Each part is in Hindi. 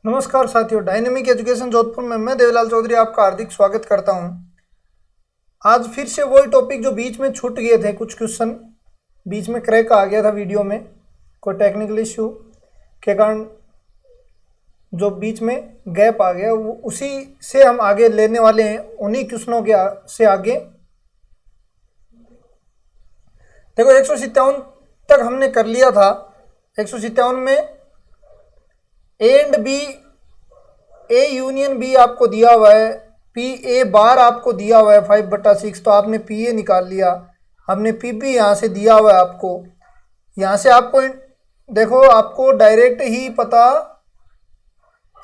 नमस्कार साथियों, डायनेमिक एजुकेशन जोधपुर में मैं देवलाल चौधरी आपका हार्दिक स्वागत करता हूं। आज फिर से वही टॉपिक जो बीच में छूट गए थे, कुछ क्वेश्चन बीच में क्रैक आ गया था वीडियो में, कोई टेक्निकल इश्यू के कारण जो बीच में गैप आ गया, वो उसी से हम आगे लेने वाले हैं, उन्हीं क्वेश्चनों के से आगे। देखो 157 तक हमने कर लिया था। 157 में A and B, A union B आपको दिया हुआ है, पी ए बार आपको दिया हुआ है 5/6, तो आपने पी ए निकाल लिया। हमने पी बी यहाँ से दिया हुआ है आपको, यहाँ से आपको देखो आपको डायरेक्ट ही पता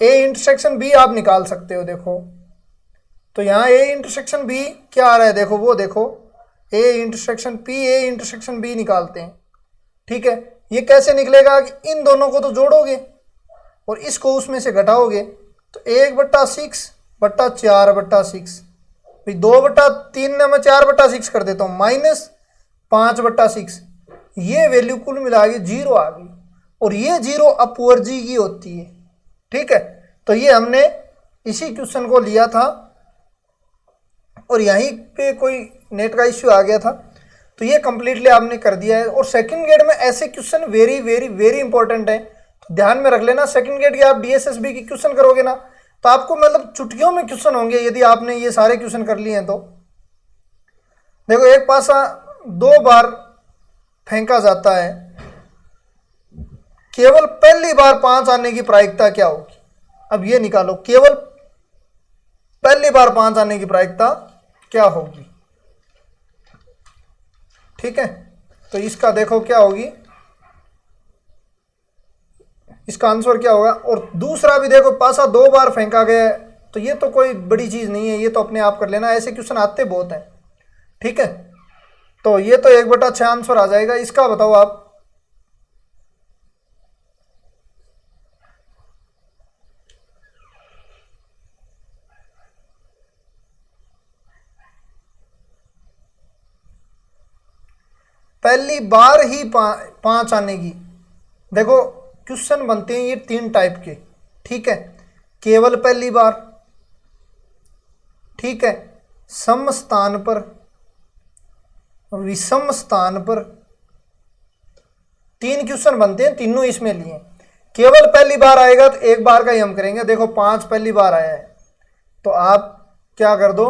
ए इंटरसेक्शन बी आप निकाल सकते हो। देखो तो यहाँ ए इंटरसेक्शन बी क्या आ रहा है, देखो वो देखो A intersection P, A intersection B निकालते हैं। ठीक है, ये कैसे निकलेगा कि इन दोनों को तो जोड़ोगे और इसको उसमें से घटाओगे, तो 1/6/4/6, 2/3 में मैं 4/6 कर देता हूँ, -5/6। ये वैल्यू कुल मिला के 0 आ गई, और ये 0 अपवर्जी की होती है। ठीक है, तो ये हमने इसी क्वेश्चन को लिया था और यहीं पे कोई नेट का इश्यू आ गया था, तो ये कंप्लीटली आपने कर दिया है। और सेकंड ग्रेड में ऐसे question very very very important है, तो ध्यान में रख लेना। सेकंड ग्रेड के आप डीएसएसबी की क्वेश्चन करोगे ना, तो आपको मतलब चुटकियों में क्वेश्चन होंगे यदि आपने ये सारे क्वेश्चन कर लिए हैं तो। देखो एक पासा 2 बार फेंका जाता है, केवल पहली बार 5 आने की प्रायिकता क्या होगी? अब ये निकालो, केवल पहली बार 5 आने की प्रायिकता क्या होगी। ठीक है, तो इसका देखो क्या होगी, इसका आंसर क्या होगा। और दूसरा भी देखो, पासा 2 बार फेंका गया है, तो ये तो कोई बड़ी चीज नहीं है, ये तो अपने आप कर लेना, ऐसे क्वेश्चन आते बहुत हैं। ठीक है, तो ये तो 1/6 आंसर आ जाएगा। इसका बताओ आप, पहली बार ही 5 आने की। देखो क्वेश्चन बनते हैं ये 3 टाइप के। ठीक है, केवल पहली बार, ठीक है, सम स्थान पर, विषम स्थान पर, 3 क्वेश्चन बनते हैं, तीनों इसमें लिए। केवल पहली बार आएगा तो एक बार का ही हम करेंगे। देखो 5 पहली बार आया है, तो आप क्या कर दो,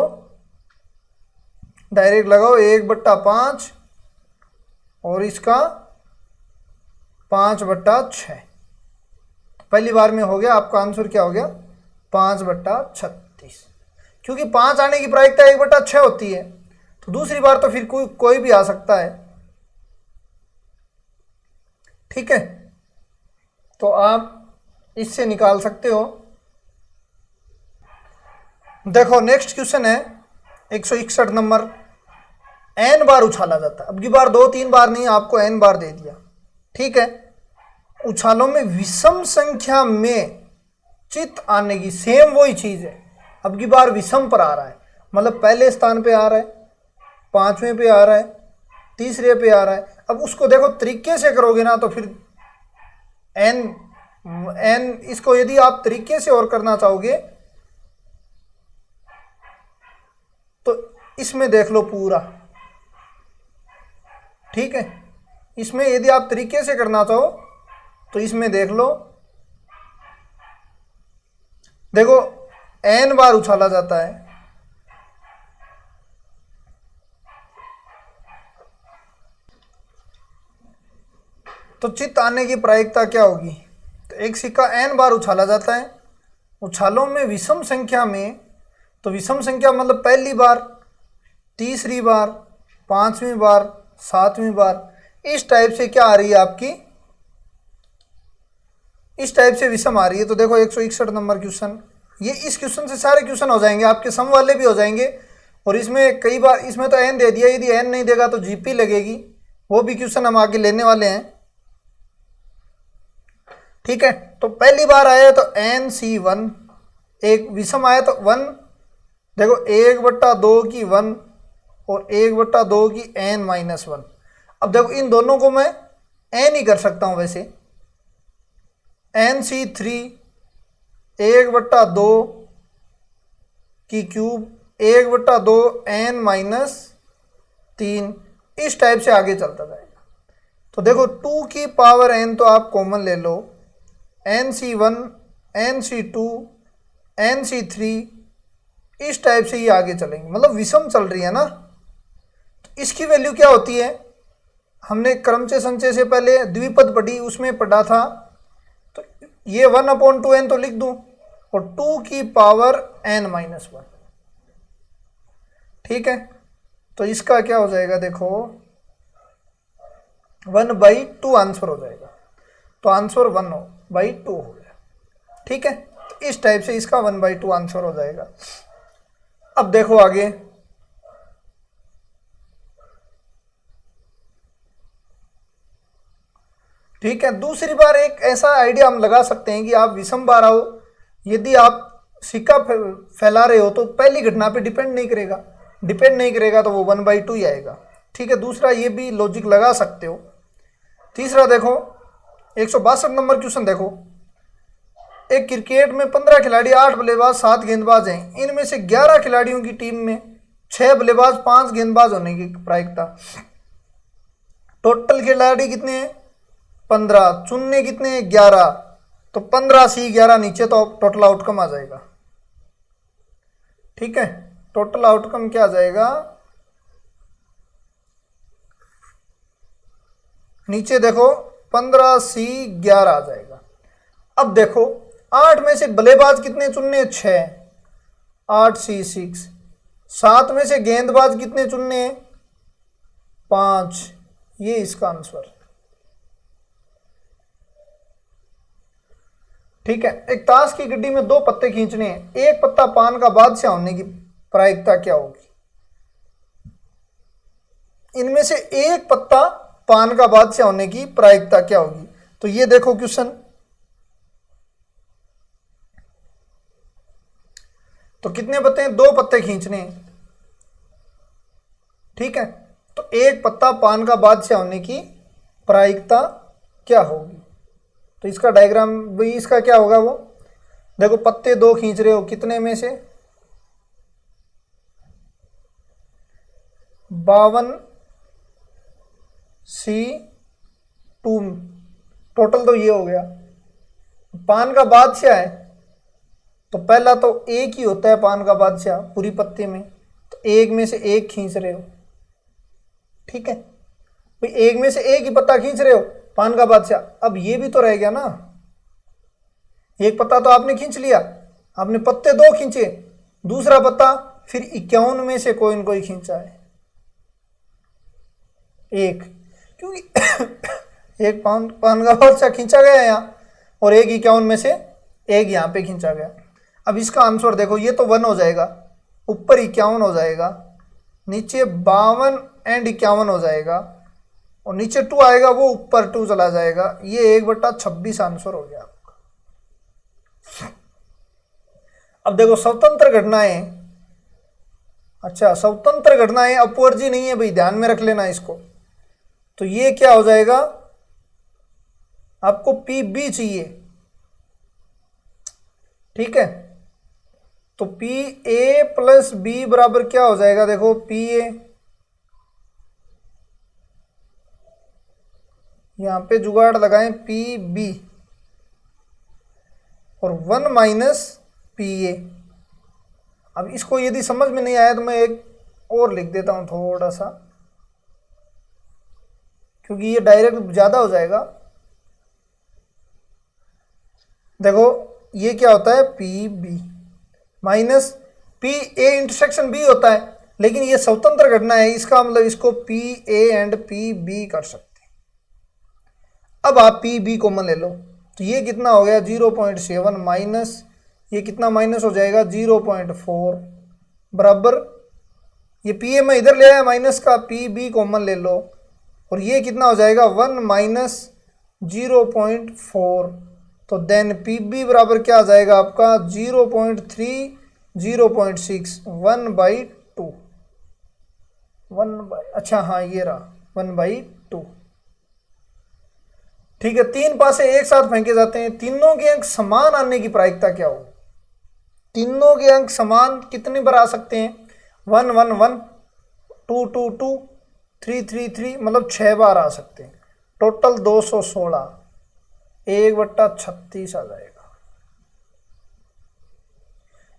डायरेक्ट लगाओ 1/5 और इसका 5/6। पहली बार में हो गया, आपका आंसर क्या हो गया, 5/36। क्योंकि 5 आने की प्रायिकता 1/6 होती है, तो दूसरी बार तो फिर कोई भी आ सकता है। ठीक है, तो आप इससे निकाल सकते हो। देखो नेक्स्ट क्वेश्चन है 161 नंबर। n बार उछाला जाता है, अब की बार 2-3 बार नहीं, आपको n बार दे दिया। ठीक है, उछालों में विषम संख्या में चित आने की, सेम वही चीज है, अब की बार विषम पर आ रहा है, मतलब पहले स्थान पे आ रहा है, 5वें पे आ रहा है, तीसरे पे आ रहा है। अब उसको देखो तरीके से करोगे ना, तो फिर n इसको यदि आप तरीके से और करना चाहोगे तो इसमें देख लो पूरा। ठीक है, इसमें यदि आप तरीके से करना चाहो तो इसमें देख लो, देखो n बार उछाला जाता है, तो चित्त आने की प्रायिकता क्या होगी। तो एक सिक्का n बार उछाला जाता है, उछालों में विषम संख्या में, तो विषम संख्या मतलब पहली बार, तीसरी बार, 5वीं बार, 7वीं बार, इस टाइप से क्या आ रही है आपकी, इस टाइप से विषम आ रही है। तो देखो 161 नंबर क्वेश्चन, ये इस क्वेश्चन से सारे क्वेश्चन हो जाएंगे आपके, सम वाले भी हो जाएंगे। और इसमें कई बार, इसमें तो n दे दिया, यदि n नहीं देगा तो जीपी लगेगी, वो भी क्वेश्चन हम आगे लेने वाले हैं। ठीक है, तो पहली बार आया तो NC1, एक विषम आया तो 1, देखो 1/2 की 1 और 1/2 की n-1। अब देखो इन दोनों को मैं n ही कर सकता हूं, वैसे NC3 1/2 की क्यूब 1/2 n-3, इस टाइप से आगे चलता जाएगा। तो देखो 2 की पावर n तो आप कॉमन ले लो, nc1 nc2 nc3, इस टाइप से ये आगे चलेंगे, मतलब विषम चल रही है ना। तो इसकी वैल्यू क्या होती है, हमने क्रमचय संचय से पहले द्विपद पढ़ी, उसमें पढ़ा था। तो ये 1/2n तो लिख दूं, और 2 की पावर n-1, ठीक है। तो इसका क्या हो जाएगा, देखो 1/2 आंसर हो जाएगा। तो आंसर 1/2 हो गया, ठीक है। तो इस टाइप से इसका 1/2 आंसर हो जाएगा। अब देखो आगे, ठीक है। दूसरी बार एक ऐसा आइडिया हम लगा सकते हैं कि आप विषम बार आओ, यदि आप सिक्का फैला रहे हो तो पहली घटना पे डिपेंड नहीं करेगा, तो वो 1/2 ही आएगा, ठीक है। दूसरा ये भी लॉजिक लगा सकते हो। तीसरा देखो 162 नंबर क्वेश्चन देखो, एक क्रिकेट में 15 खिलाड़ी, 8 बल्लेबाज, 7 गेंदबाज हैं। इनमें से 11 खिलाड़ियों की टीम में 6 बल्लेबाज, 5 गेंदबाज होने की प्रायिकता। टोटल खिलाड़ी कितने हैं, 15, चुनने कितने हैं, 11। तो 15C11 नीचे, तो टोटल आउटकम आ जाएगा, ठीक है। टोटल आउटकम क्या आ जाएगा, नीचे देखो 15C11 आ जाएगा। अब देखो 8 में से बल्लेबाज कितने चुनने, 6, 8C6। 7 में से गेंदबाज कितने चुनने, 5, ये इसका आंसर, ठीक है। एक ताश की गड्डी में 2 पत्ते खींचने हैं, एक पत्ता पान का बादशाह होने की प्रायिकता क्या होगी। इनमें से एक पत्ता पान का बादशाह होने की प्रायिकता क्या होगी। तो ये देखो क्वेश्चन, तो कितने पत्ते हैं, 2 पत्ते खींचने हैं, ठीक है। तो एक पत्ता पान का बादशाह होने की प्रायिकता क्या होगी। तो इसका डायग्राम भी इसका क्या होगा, वो देखो पत्ते 2 खींच रहे हो, कितने में से, 52C2, टोटल तो ये हो गया। पान का बादशाह है तो पहला तो एक ही होता है पान का बादशाह पूरी पत्ते में, तो एक में से एक खींच रहे हो, ठीक है भाई, एक में से एक ही पत्ता खींच रहे हो पान का बादशाह। अब ये भी तो रह गया ना, एक पत्ता तो आपने खींच लिया, आपने पत्ते 2 खींचे, दूसरा पत्ता फिर 51 में से कोई न कोई खींचा है एक, क्योंकि एक पान का बादशाह खींचा गया यहाँ, और एक 51 में से एक यहाँ पे खींचा गया। अब इसका आंसर देखो, ये तो 1 हो जाएगा, ऊपर 51 हो जाएगा, नीचे 52 एंड 51 हो जाएगा, और नीचे 2 आएगा, वो ऊपर 2 चला जाएगा। ये 1/26 आंसर हो गया आपका। अब देखो स्वतंत्र घटनाएं, अच्छा स्वतंत्र घटनाएं अपवर्जी नहीं है भाई, ध्यान में रख लेना इसको। तो ये क्या हो जाएगा, आपको PB चाहिए, ठीक है। तो PA + B बराबर क्या हो जाएगा, देखो PA, यहां पे जुगाड़ लगाएं, PB और 1 - PA। अब इसको यदि समझ में नहीं आया तो मैं एक और लिख देता हूं थोड़ा सा, क्योंकि ये डायरेक्ट ज्यादा हो जाएगा। देखो ये क्या होता है, PB minus PA intersection B होता है, लेकिन ये स्वतंत्र घटना है, इसका मतलब इसको PA एंड PB कर सकते हैं। अब आप PB कॉमन ले लो, तो ये कितना हो गया 0.7 माइनस ये कितना माइनस हो जाएगा 0.4 बराबर, ये PA में इधर ले आया माइनस का, PB कॉमन ले लो, और ये कितना हो जाएगा 1 - 0.4। तो देन PB बराबर क्या आ जाएगा आपका 0.3 0.6 1/2 अच्छा हाँ ये रहा 1/2, ठीक है। 3 पासे एक साथ फेंके जाते हैं, तीनों के अंक समान आने की प्रायिकता क्या हो। तीनों के अंक समान कितने बार आ सकते हैं? 1 1 1, 2 2 2, 3 3 3, मतलब 6 बार आ सकते हैं। टोटल 216, 1/36 आ जाएगा।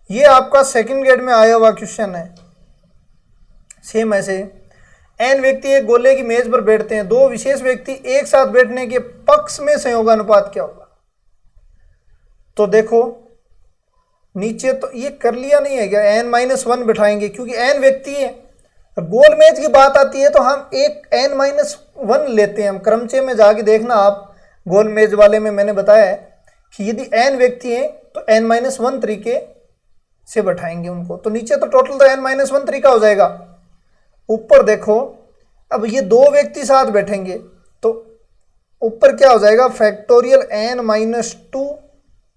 ये आपका सेकंड ग्रेड में आया हुआ क्वेश्चन है। सेम ऐसे एन व्यक्ति एक गोले की मेज पर बैठते हैं, दो विशेष व्यक्ति एक साथ बैठने के पक्ष में संयोगानुपात क्या होगा? तो देखो नीचे तो ये कर लिया नहीं है क्या, n-1 बिठाएंगे क्योंकि n व्यक्ति है। गोल मेज की बात आती है तो हम एक n-1 लेते हैं। हम क्रमचय में जाके देखना आप, गोल मेज वाले में मैंने बताया है कि यदि n व्यक्ति हैं तो n-1 तरीके से बैठाएंगे उनको। तो नीचे तो टोटल तो n-1 तरीका हो जाएगा। ऊपर देखो, अब ये दो व्यक्ति साथ बैठेंगे तो ऊपर क्या हो जाएगा, फैक्टोरियल n-2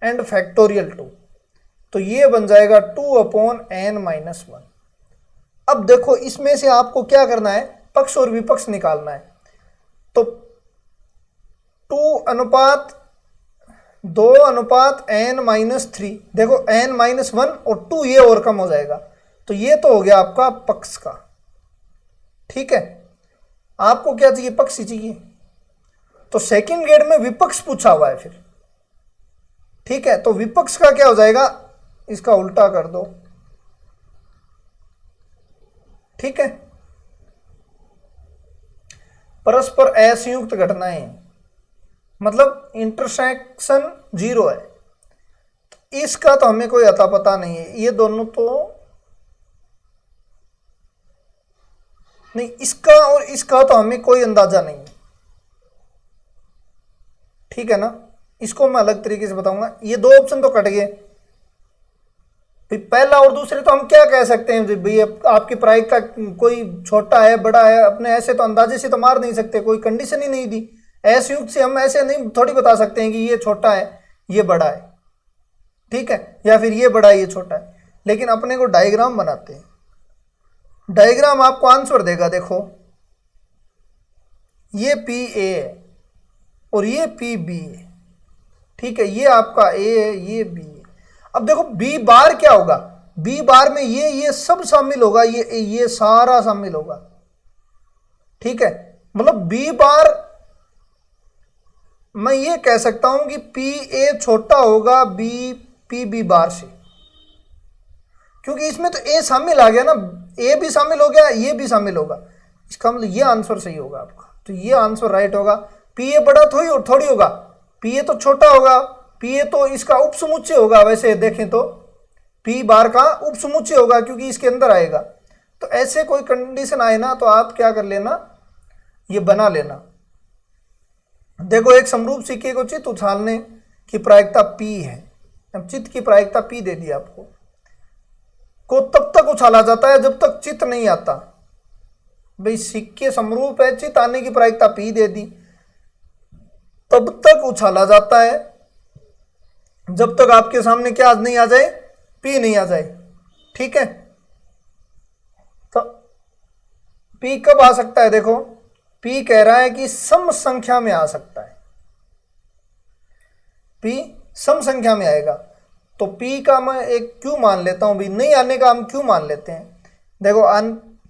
एंड फैक्टोरियल 2, तो ये बन जाएगा 2/n-1। अब देखो इसमें से आपको क्या करना है, पक्ष और विपक्ष निकालना है। तो 2:n-3, देखो n-1 और 2 ये और कम हो जाएगा, तो ये तो हो गया आपका पक्ष का। ठीक है, आपको क्या चाहिए, पक्ष ही चाहिए। तो सेकंड ग्रेड में विपक्ष पूछा हुआ है फिर। ठीक है, तो विपक्ष का क्या हो जाएगा, इसका उल्टा कर दो। ठीक है, परस्पर असंयुक्त घटनाएं, मतलब इंटरसेक्शन 0 है। इसका तो हमें कोई अता पता नहीं है, ये दोनों तो नहीं, इसका और इसका तो हमें कोई अंदाजा नहीं है। ठीक है ना, इसको मैं अलग तरीके से बताऊंगा। ये दो ऑप्शन तो कट गए, पहला और दूसरे तो हम क्या कह सकते हैं भाई, आपकी प्रायिकता कोई छोटा है बड़ा है, अपने ऐसे तो अंदाजे से तो मार नहीं सकते, कोई कंडीशन ही नहीं दी। असंयुक्त से हम ऐसे नहीं थोड़ी बता सकते हैं कि ये छोटा है ये बड़ा है, ठीक है, या फिर ये बड़ा है ये छोटा है। लेकिन अपने को डायग्राम बनाते हैं, डायग्राम आपको आंसर देगा। देखो ये पी ए है और ये पी बी है, ठीक है, ये आपका ए है ये बी है। अब देखो बी बार क्या होगा, बी बार में ये सब शामिल होगा, ये सारा शामिल होगा। ठीक है, मतलब बी बार मैं ये कह सकता हूं कि पी ए छोटा होगा बी पी बी बार से, क्योंकि इसमें तो ए शामिल आ गया ना, ए भी शामिल हो गया ये भी शामिल होगा। इसका मतलब ये आंसर सही होगा आपका, तो ये आंसर राइट होगा। पी ए बड़ा थोड़ी होगा, पी ए तो छोटा होगा, पी ए तो इसका उपसमुच्चय होगा। वैसे देखें तो पी बार का उपसमुच्चय होगा क्योंकि इसके अंदर आएगा। तो ऐसे कोई कंडीशन आए ना तो आप क्या कर लेना, ये बना लेना। देखो एक समरूप सिक्के को चित्त उछालने की प्रायिकता P है। अब चित्त की प्रायिकता P दे दी आपको, को तब तक उछाला जाता है जब तक चित्त नहीं आता। भाई सिक्के समरूप है, चित्त आने की प्रायिकता P दे दी, तब तक उछाला जाता है जब तक आपके सामने क्या नहीं आ जाए, P नहीं आ जाए। ठीक है, तो P कब आ सकता है, देखो P कह रहा है कि सम संख्या में आ सकता है, P सम संख्या में आएगा। तो P का मैं एक Q मान लेता हूं, भी नहीं आने का हम Q मान लेते हैं। देखो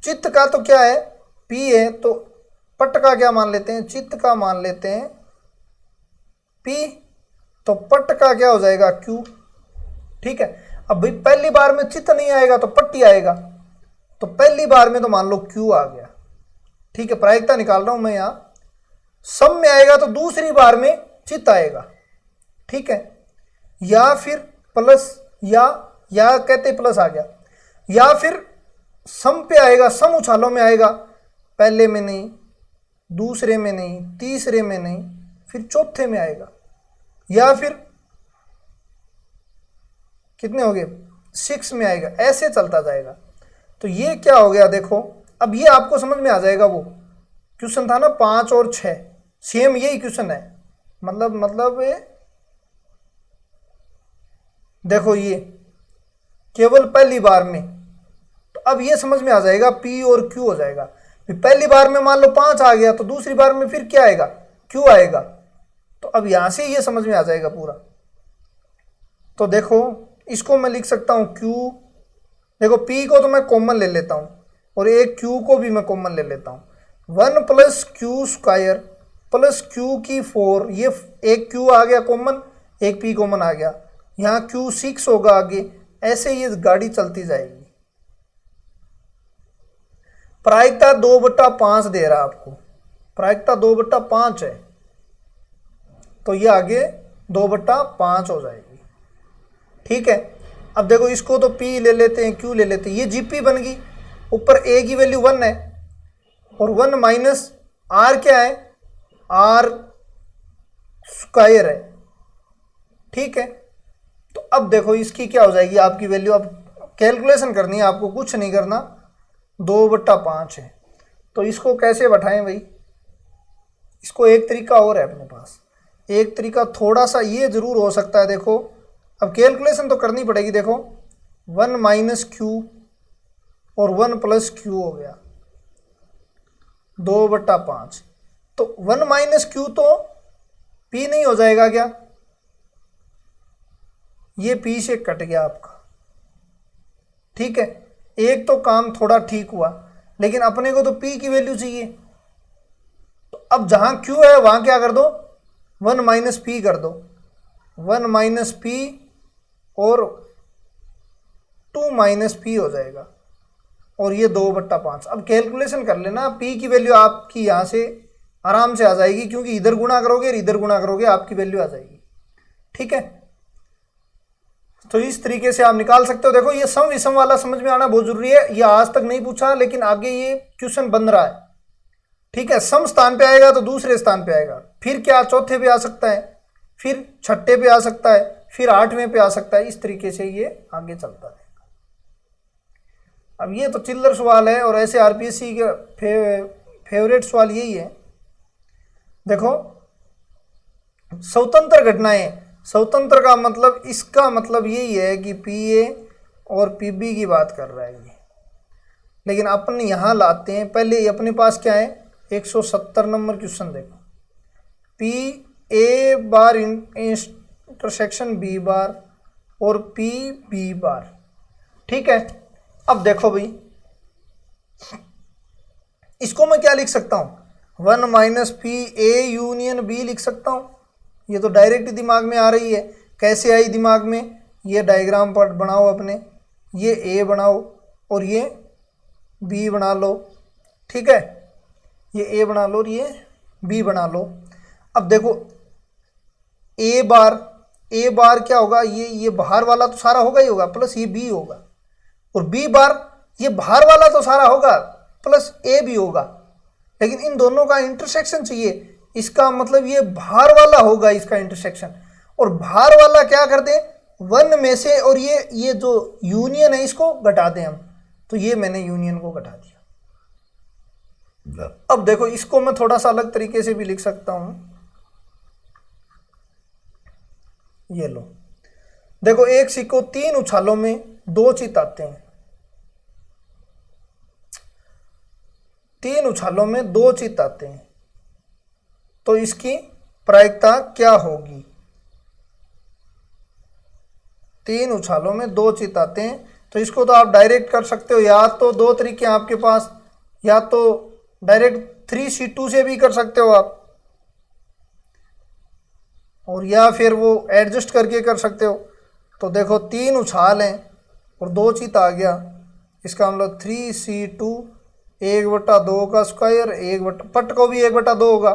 चित्त का तो क्या है P है, तो पट का क्या मान लेते हैं, चित्त का मान लेते हैं P, तो पट का क्या हो जाएगा Q। ठीक है, अब भाई पहली बार में चित्त नहीं आएगा तो पट्टी आएगा, तो पहली बार में तो मान लो Q आ गया। ठीक है, प्रायिकता निकाल रहा हूं मैं यहां, सम में आएगा तो दूसरी बार में चित्त आएगा। ठीक है, या फिर प्लस या कहते प्लस आ गया, या फिर सम पे आएगा, सम उछालों में आएगा, पहले में नहीं, दूसरे में नहीं, तीसरे में नहीं, फिर चौथे में आएगा, या फिर कितने हो गए 6 में आएगा, ऐसे चलता जाएगा। तो ये क्या हो गया, देखो अब ये आपको समझ में आ जाएगा। वो क्वेश्चन था ना 5 और 6, सेम यही क्वेश्चन है। मतलब देखो ये केवल पहली बार में, तो अब ये समझ में आ जाएगा P और Q हो जाएगा। पहली बार में मान लो 5 आ गया तो दूसरी बार में फिर क्या आएगा, Q आएगा। तो अब यहां से ये समझ में आ जाएगा पूरा। तो देखो इसको मैं लिख सकता हूँ Q, देखो P को तो मैं कॉमन ले लेता हूँ और एक Q को भी मैं कॉमन ले लेता हूँ, 1 + Q स्क्वायर प्लस Q की 4, ये एक Q आ गया कॉमन, एक P कॉमन आ गया, यहाँ Q 6 होगा आगे, ऐसे ये गाड़ी चलती जाएगी। प्रायिकता 2/5 दे रहा आपको, प्रायिकता 2/5 है, तो ये आगे 2/5 हो जाएगी। ठीक है, अब देखो इसको तो P ले लेते हैं, Q ले लेते हैं, ये GP बन गई, ऊपर A की वैल्यू 1 है और 1 माइनस R क्या है, R स्क्वायर है। ठीक है, तो अब देखो इसकी क्या हो जाएगी आपकी वैल्यू, अब कैलकुलेशन करनी है आपको, कुछ नहीं करना, 2/5 है। तो इसको कैसे बैठाएं भाई, इसको एक तरीका और है अपने पास, एक तरीका थोड़ा सा ये जरूर हो सकता है। देखो अब कैलकुलेशन तो करनी पड़ेगी, देखो 1 माइनस Q और 1 + Q हो गया 2/5, तो 1 माइनस Q तो P नहीं हो जाएगा क्या, ये P से कट गया आपका। ठीक है, एक तो काम थोड़ा ठीक हुआ, लेकिन अपने को तो P की वैल्यू चाहिए, तो अब जहां Q है वहां क्या कर दो, 1 माइनस P कर दो, 1 माइनस P और 2 माइनस P हो जाएगा और ये 2/5। अब कैलकुलेशन कर लेना, P की वैल्यू आपकी यहाँ से आराम से आ जाएगी, क्योंकि इधर गुणा करोगे इधर गुणा करोगे आपकी वैल्यू आ जाएगी। ठीक है, तो इस तरीके से आप निकाल सकते हो। देखो ये सम विषम वाला समझ में आना बहुत जरूरी है, ये आज तक नहीं पूछा लेकिन आगे ये क्वेश्चन बन रहा है। ठीक है, सम स्थान पे आएगा तो दूसरे स्थान पे आएगा, फिर क्या चौथे पे आ सकता है, फिर छठे पे आ सकता है, फिर 8वें पे आ सकता है, इस तरीके से ये आगे चलता है। अब ये तो चिल्लर सवाल है और ऐसे आरपीएससी के फेवरेट सवाल यही है। देखो स्वतंत्र घटनाएं, स्वतंत्र का मतलब, इसका मतलब यही है कि पीए और पीबी की बात कर रहा है ये, लेकिन अपन यहाँ लाते हैं, पहले अपने पास क्या है, 170 नंबर क्वेश्चन देखो, P A bar intersection B bar और पी बी बार। ठीक है, अब देखो भाई इसको मैं क्या लिख सकता हूँ, 1 minus P A union B लिख सकता हूँ, ये तो डायरेक्ट दिमाग में आ रही है। कैसे आई दिमाग में, ये डायग्राम पर बनाओ अपने, ये ए बनाओ और ये बी बना लो। ठीक है, ये ए बना लो और ये बी बना लो। अब देखो ए बार क्या होगा, ये बाहर वाला तो सारा होगा ही होगा, प्लस ये बी होगा, और बी बार ये बाहर वाला तो सारा होगा प्लस ए भी होगा, लेकिन इन दोनों का इंटरसेक्शन चाहिए, इसका मतलब ये बाहर वाला होगा इसका इंटरसेक्शन, और बाहर वाला क्या कर दें 1 में से, और ये जो यूनियन है इसको घटा दें हम, तो ये मैंने यूनियन को घटा दिया। अब देखो इसको मैं थोड़ा सा अलग तरीके से भी लिख सकता हूं, ये लो, देखो एक सिक्को 3 उछालों में 2 चित आते हैं, 3 उछालों में 2 चित आते हैं, तो इसकी प्रायिकता क्या होगी। 3 उछालों में 2 चित आते हैं, तो इसको तो आप डायरेक्ट कर सकते हो, या तो 2 तरीके हैं आपके पास, या तो डायरेक्ट 3C2 से भी कर सकते हो आप, और या फिर वो एडजस्ट करके कर सकते हो। तो देखो 3 उछाल हैं और 2 चित आ गया, इसका मतलब 3C2 1/2 का स्क्वायर, पट को भी 1/2 होगा,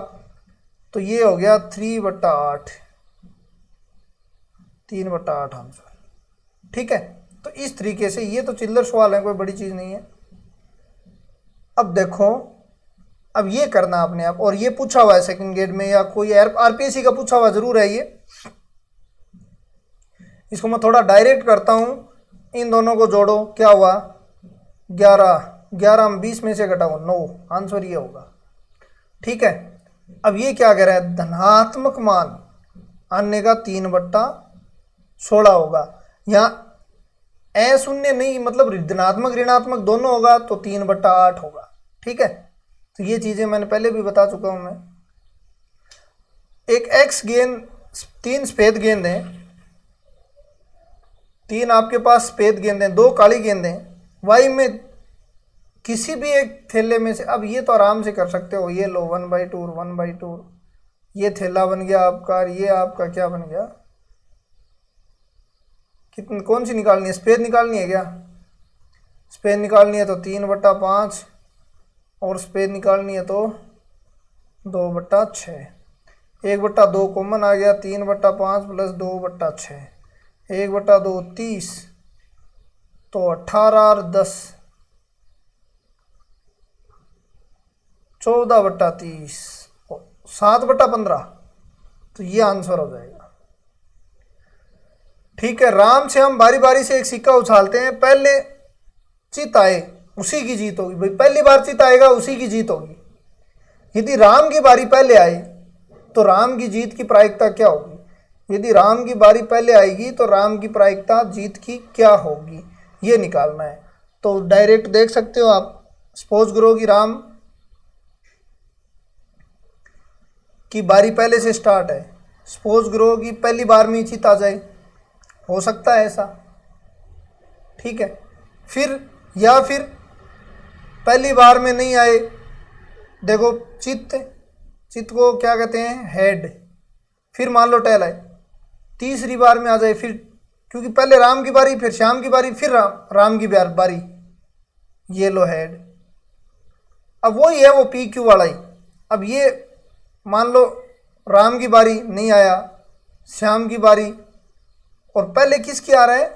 तो ये हो गया 3/8, 3/8 आंसर। ठीक है, तो इस तरीके से, ये तो चिल्लर सवाल है, कोई बड़ी चीज़ नहीं है। अब देखो, अब ये करना अपने आप, और ये पूछा हुआ है सेकंड ग्रेड में या कोई आरपीएससी का पूछा हुआ जरूर है ये, इसको मैं थोड़ा डायरेक्ट करता हूँ, इन दोनों को जोड़ो, क्या हुआ 11 में 20 में से घटाओ 9, आंसर ये होगा। ठीक है, अब ये क्या कह रहा है, धनात्मक मान आने का 3/16 होगा, यहाँ शून्य नहीं, मतलब धनात्मक ऋणात्मक दोनों होगा तो 3/8 होगा। ठीक है, तो ये चीजें मैंने पहले भी बता चुका हूं मैं। एक एक्स गेंद, 3 सफेद गेंद हैं, 3 आपके पास सफेद गेंदें, 2 काली गेंदें, वाई में किसी भी एक थैले में से, अब ये तो आराम से कर सकते हो, ये लो 1/2 1/2, ये थैला बन गया आपका, और ये आपका क्या बन गया, कितनी कौन सी निकालनी है, सफेद निकालनी है क्या, सफेद निकालनी है तो 3/5, और सफेद निकालनी है तो 2/6, 1/2 कॉमन आ गया, 3/5 प्लस 2/6, 1/2 30, तो 18 और 10 14/30, 7/15, तो ये आंसर हो जाएगा। ठीक है, राम से हम बारी बारी से एक सिक्का उछालते हैं, पहले चित आए उसी की जीत होगी भाई, पहली बार चित आएगा उसी की जीत होगी। यदि राम की बारी पहले आए तो राम की जीत की प्रायिकता क्या होगी, यदि राम की बारी पहले आएगी तो राम की प्रायिकता जीत की क्या होगी, ये निकालना है। तो डायरेक्ट देख सकते हो आप, सपोज करो कि राम की बारी पहले से स्टार्ट है, सपोज करो कि पहली बार में चित आ जाए, हो सकता है ऐसा, ठीक है। फिर या फिर पहली बार में नहीं आए, देखो चित्त को क्या कहते हैं, हेड, फिर मान लो टेल आए, तीसरी बार में आ जाए, फिर क्योंकि पहले राम की बारी, फिर श्याम की बारी, फिर राम की बारी, ये लो हेड। अब वही है वो पी क्यू वाला ही। अब ये मान लो राम की बारी नहीं आया, श्याम की बारी, और पहले किसकी आ रहा है,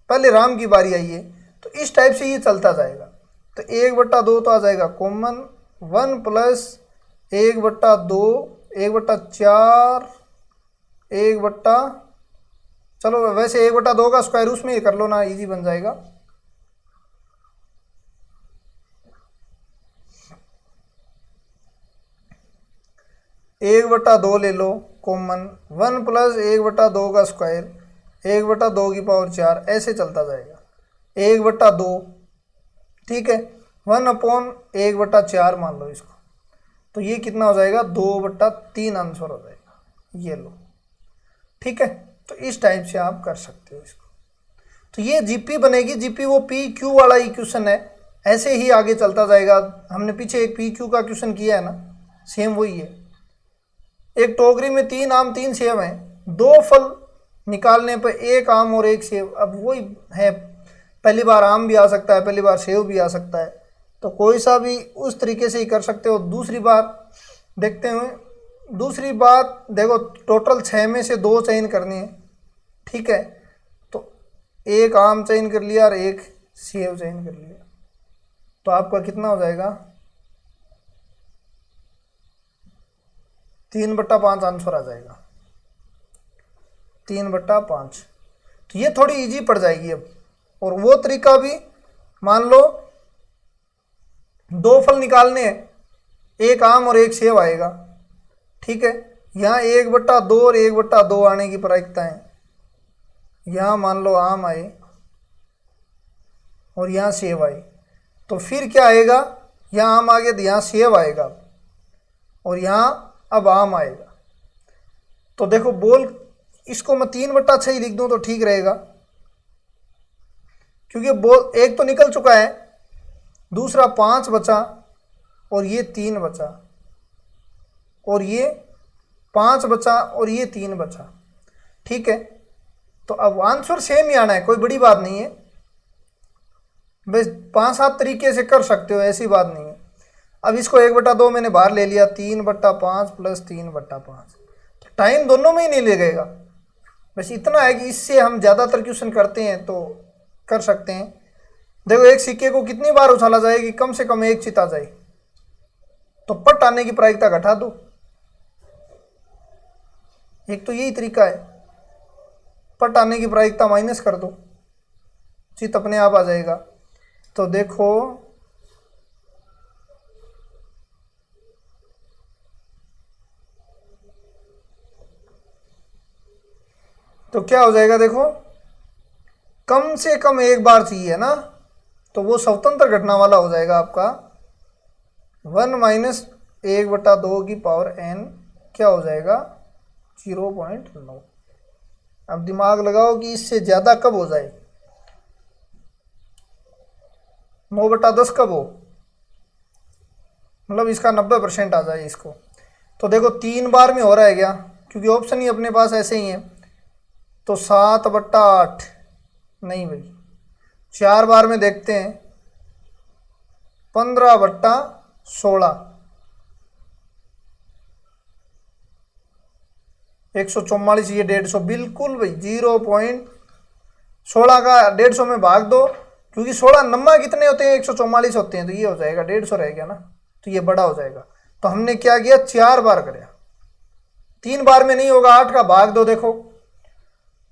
पहले राम की बारी आई है, तो इस टाइप से ये चलता जाएगा। तो 1/2 तो आ जाएगा कॉमन, 1 प्लस 1/2, 1/4, 1/, चलो वैसे 1/2 का स्क्वायर उसमें ही कर लो ना, इजी बन जाएगा। एक बटा 2 ले लो कॉमन, 1 प्लस 1/2 का स्क्वायर, 1/2 की पावर 4, ऐसे चलता जाएगा, 1/2, ठीक है, 1/1/4 मान लो इसको, तो ये कितना हो जाएगा, 2/3 आंसर हो जाएगा, ये लो, ठीक है। तो इस टाइप से आप कर सकते हो इसको। तो ये जीपी बनेगी, जीपी वो पी क्यू वाला इक्वेशन है, ऐसे ही आगे चलता जाएगा। हमने पीछे एक पी क्यू का क्वेश्चन किया है ना, सेम वही है। एक टोकरी में 3 आम 3 सेब हैं, 2 फल निकालने पर 1 आम और 1 सेब। अब वही है, पहली बार आम भी आ सकता है, पहली बार सेब भी आ सकता है, तो कोई सा भी उस तरीके से ही कर सकते हो। दूसरी बार देखते हैं, दूसरी बात देखो, टोटल 6 में से 2 चयन करने हैं, ठीक है, तो 1 आम चयन कर लिया और 1 सेब चयन कर लिया, तो आपका कितना हो जाएगा, 3/5 आंसर आ जाएगा, 3/5। तो ये थोड़ी इजी पड़ जाएगी अब। और वो तरीका भी, मान लो 2 फल निकालने हैं, 1 आम और 1 सेब आएगा, ठीक है, यहाँ 1/2 और 1/2 आने की प्रायिकता है। यहाँ मान लो आम आए और यहाँ सेब आए, तो फिर क्या आएगा, यहाँ आम आ गया तो यहाँ सेब आएगा, और यहाँ अब आम आएगा। तो देखो बोल, इसको मैं 3/6 ही लिख दूँ तो ठीक रहेगा, क्योंकि बोल एक तो निकल चुका है, दूसरा 5 बचा, और ये 3 बचा, और ये 5 बचा, और ये 3 बचा, ठीक है। तो अब आंसर सेम ही आना है, कोई बड़ी बात नहीं है, बस 5-7 तरीके से कर सकते हो, ऐसी बात नहीं है। अब इसको 1/2 मैंने बाहर ले लिया, 3/5 प्लस 3/5, तो टाइम दोनों में ही नहीं लगेगा। बस इतना है कि इससे हम ज़्यादातर क्वेश्चन करते हैं तो कर सकते हैं। देखो एक सिक्के को कितनी बार उछाला जाए कि कम से कम 1 चित आ जाए, तो पट आने की प्रायिकता घटा दो, एक तो यही तरीका है, पट आने की प्रायिकता माइनस कर दो, चित अपने आप आ जाएगा। तो देखो तो क्या हो जाएगा, देखो कम से कम 1 बार चाहिए ना, तो वो स्वतंत्र घटना वाला हो जाएगा आपका 1 माइनस 1/2 की पावर n, क्या हो जाएगा 0.9। अब दिमाग लगाओ कि इससे ज़्यादा कब हो जाए, 9/10 कब हो, मतलब इसका 90% आ जाए इसको। तो देखो 3 बार में हो रहा है क्या, क्योंकि ऑप्शन ही अपने पास ऐसे ही है। तो 7/8 नहीं भाई, 4 बार में देखते हैं, 15/16, 144, ये 150 बिल्कुल भाई, 0.16 का 150 में भाग दो, क्योंकि 16 नम्मा कितने होते हैं, 144 होते हैं, तो ये हो जाएगा 150 रह गया ना, तो ये बड़ा हो जाएगा। तो हमने क्या किया, 4 बार कराया, 3 बार में नहीं होगा, 8 का भाग दो, देखो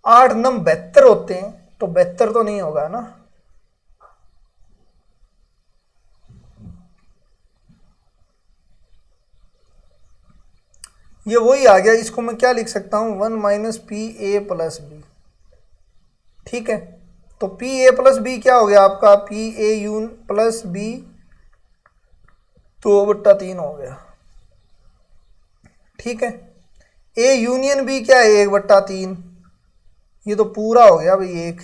8 नम 72 होते हैं, तो 72 तो नहीं होगा ना। ये वही आ गया, इसको मैं क्या लिख सकता हूं, 1 minus P A plus B, ठीक है। तो पी ए प्लस बी क्या हो गया आपका, पी ए यून प्लस बी 2/3 हो गया, ठीक है। ए यूनियन बी क्या है, 1/3, ये तो पूरा हो गया भाई 1।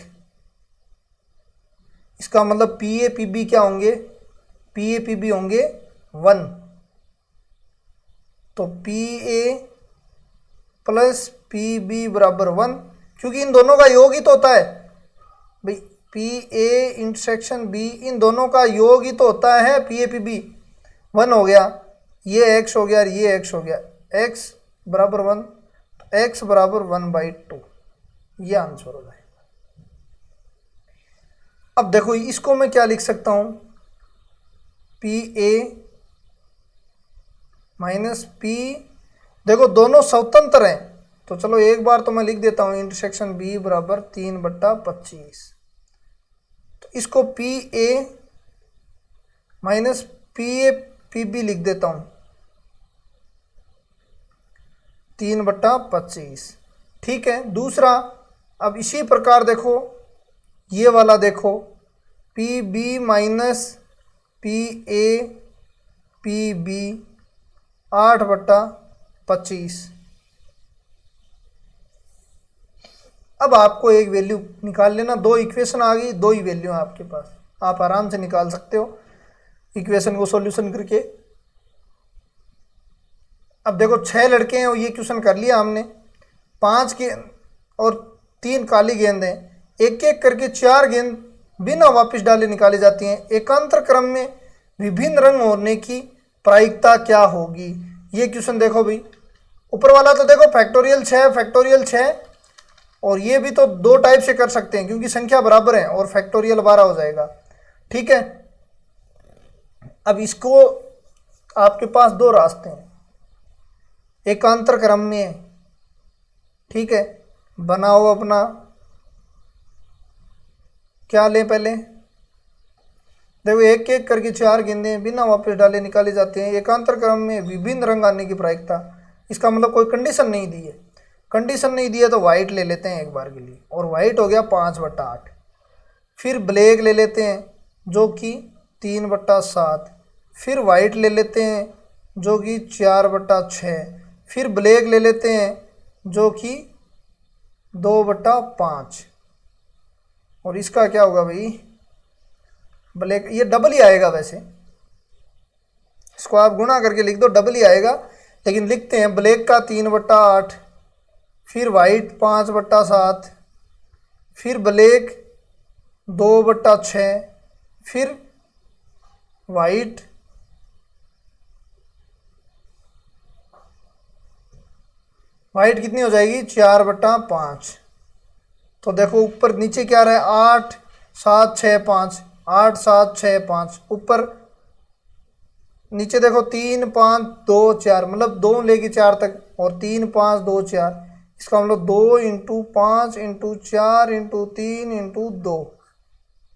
इसका मतलब पी ए पी बी क्या होंगे, पी ए पी बी होंगे 1। तो P A plus P B बराबर 1, क्योंकि इन दोनों का योग ही तो होता है भाई, पी ए इंटरसेक्शन बी, इन दोनों का योग ही तो होता है पी ए पी बी। 1 हो गया, ये x हो गया और ये x हो गया, x बराबर 1, तो x बराबर 1/2, ये आंसर हो जाएगा। अब देखो इसको मैं क्या लिख सकता हूं, पी ए माइनस पी, देखो दोनों स्वतंत्र हैं, तो चलो एक बार तो मैं लिख देता हूं, इंटरसेक्शन बी बराबर 3/25। तो इसको P A minus P A P B लिख देता हूं, 3/25, ठीक है। दूसरा, अब इसी प्रकार देखो ये वाला देखो, P B minus P A P B 8/25। अब आपको एक वैल्यू निकाल लेना, 2 इक्वेशन आ गई, 2 ही वैल्यू है आपके पास, आप आराम से निकाल सकते हो इक्वेशन को सॉल्यूशन करके। अब देखो 6 लड़के हैं और ये क्वेश्चन कर लिया हमने, 5 गेंद और 3 काली गेंद हैं, एक एक करके 4 गेंद बिना वापस डाले निकाली जाती हैं, एकांतर क्रम में विभिन्न रंग होने की प्रायिकता क्या होगी। ये क्वेश्चन देखो भाई, ऊपर वाला तो देखो फैक्टोरियल 6, और ये भी तो 2 टाइप से कर सकते हैं, क्योंकि संख्या बराबर है, और फैक्टोरियल 12 हो जाएगा, ठीक है। अब इसको आपके पास 2 रास्ते हैं, एकांतर क्रम में, ठीक है। बनाओ अपना, क्या लें पहले, देखो एक एक करके 4 गेंदें बिना वापस डाले निकाली जाती हैं, एकांतर क्रम में विभिन्न रंग आने की प्रायिकता, इसका मतलब कोई कंडीशन नहीं दी है, कंडीशन नहीं दिया तो वाइट ले लेते हैं एक बार के लिए, और वाइट हो गया 5/8। फिर ब्लैक ले लेते हैं जो कि 3/7, फिर वाइट ले लेते हैं जो कि 4/6, फिर ब्लैक ले लेते हैं जो कि 2/5, और इसका क्या होगा भाई, ब्लैक, ये डबल ही आएगा वैसे, इसको आप गुणा करके लिख दो, डबल ही आएगा, लेकिन लिखते हैं ब्लैक का 3/8, फिर वाइट 5/7, फिर ब्लैक 2/6, फिर वाइट कितनी हो जाएगी, 4/5। तो देखो ऊपर नीचे क्या रहा है, 8 7 6 5, 8 7 6 5, ऊपर नीचे देखो 3 5 2 4, मतलब 2 लेके 4 तक, और 3 5 2 4, इसका मतलब 2 × 5 × 4 × 3 × 2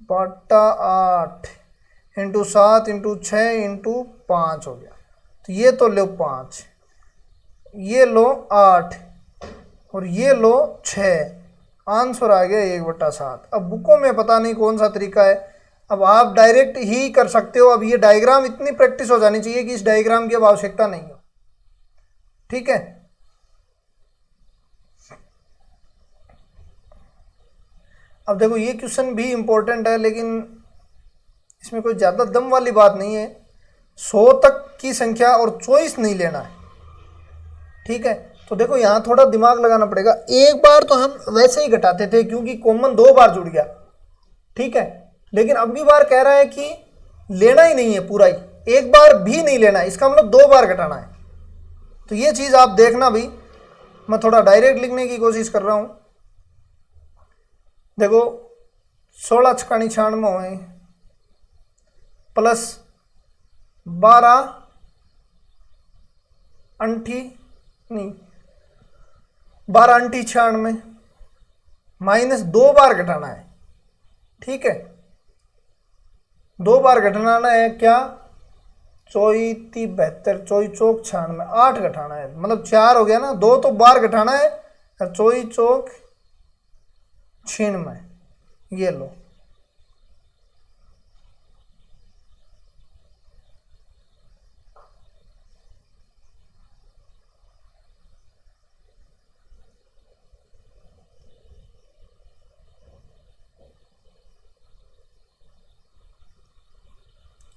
बटा 8 × 7 × 6 × 5 हो गया। तो ये तो लो 5, ये लो 8, और ये लो 6, आंसर आ गया 1/7। अब बुकों में पता नहीं कौन सा तरीका है, अब आप डायरेक्ट ही कर सकते हो। अब ये डायग्राम इतनी प्रैक्टिस हो जानी चाहिए कि इस डायग्राम की अब आवश्यकता नहीं हो, ठीक है। अब देखो ये क्वेश्चन भी इम्पोर्टेंट है, लेकिन इसमें कोई ज़्यादा दम वाली बात नहीं है। 100 तक की संख्या और चॉइस नहीं लेना है, ठीक है। तो देखो यहाँ थोड़ा दिमाग लगाना पड़ेगा। एक बार तो हम वैसे ही घटाते थे क्योंकि कॉमन 2 बार जुड़ गया, ठीक है। लेकिन अब की बार कह रहा है कि लेना ही नहीं है पूरा ही, एक बार भी नहीं लेना है, इसका मतलब 2 बार घटाना है। तो ये चीज़ आप देखना भी। मैं थोड़ा डायरेक्ट लिखने की कोशिश कर रहा हूँ। देखो 16 छकानी 96 हुए प्लस 12 अंठी नहीं 12 अंठी 96 माइनस 2 बार घटाना है, ठीक है। 2 बार घटाना है क्या, 24 72 24 चौक 96 8 घटाना है, मतलब 4 हो गया ना। 2 तो बार घटाना है, 24 चौक 96, ये लो।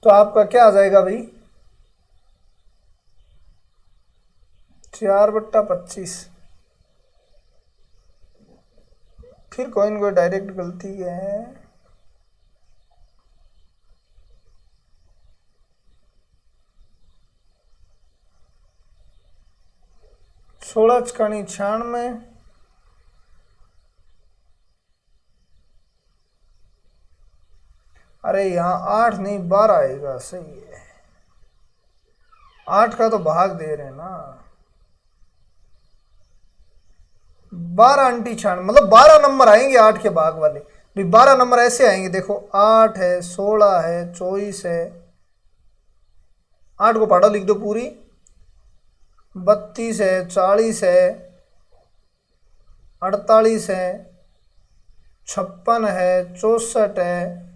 तो आपका क्या आ जाएगा भाई, 4/25। फिर कोई न कोई डायरेक्ट गलती है। सोलह छकानी 96, अरे यहाँ 8 नहीं 12 आएगा, सही है। 8 का तो भाग दे रहे हैं ना, 12 अंटी 96 मतलब 12 नंबर आएंगे 8 के भाग वाले भी। 12 नंबर ऐसे आएंगे, देखो 8 है 16 है 24 है, 8 को पढ़ो लिख दो पूरी, 32 है 40 है 48 है 56 है 64 है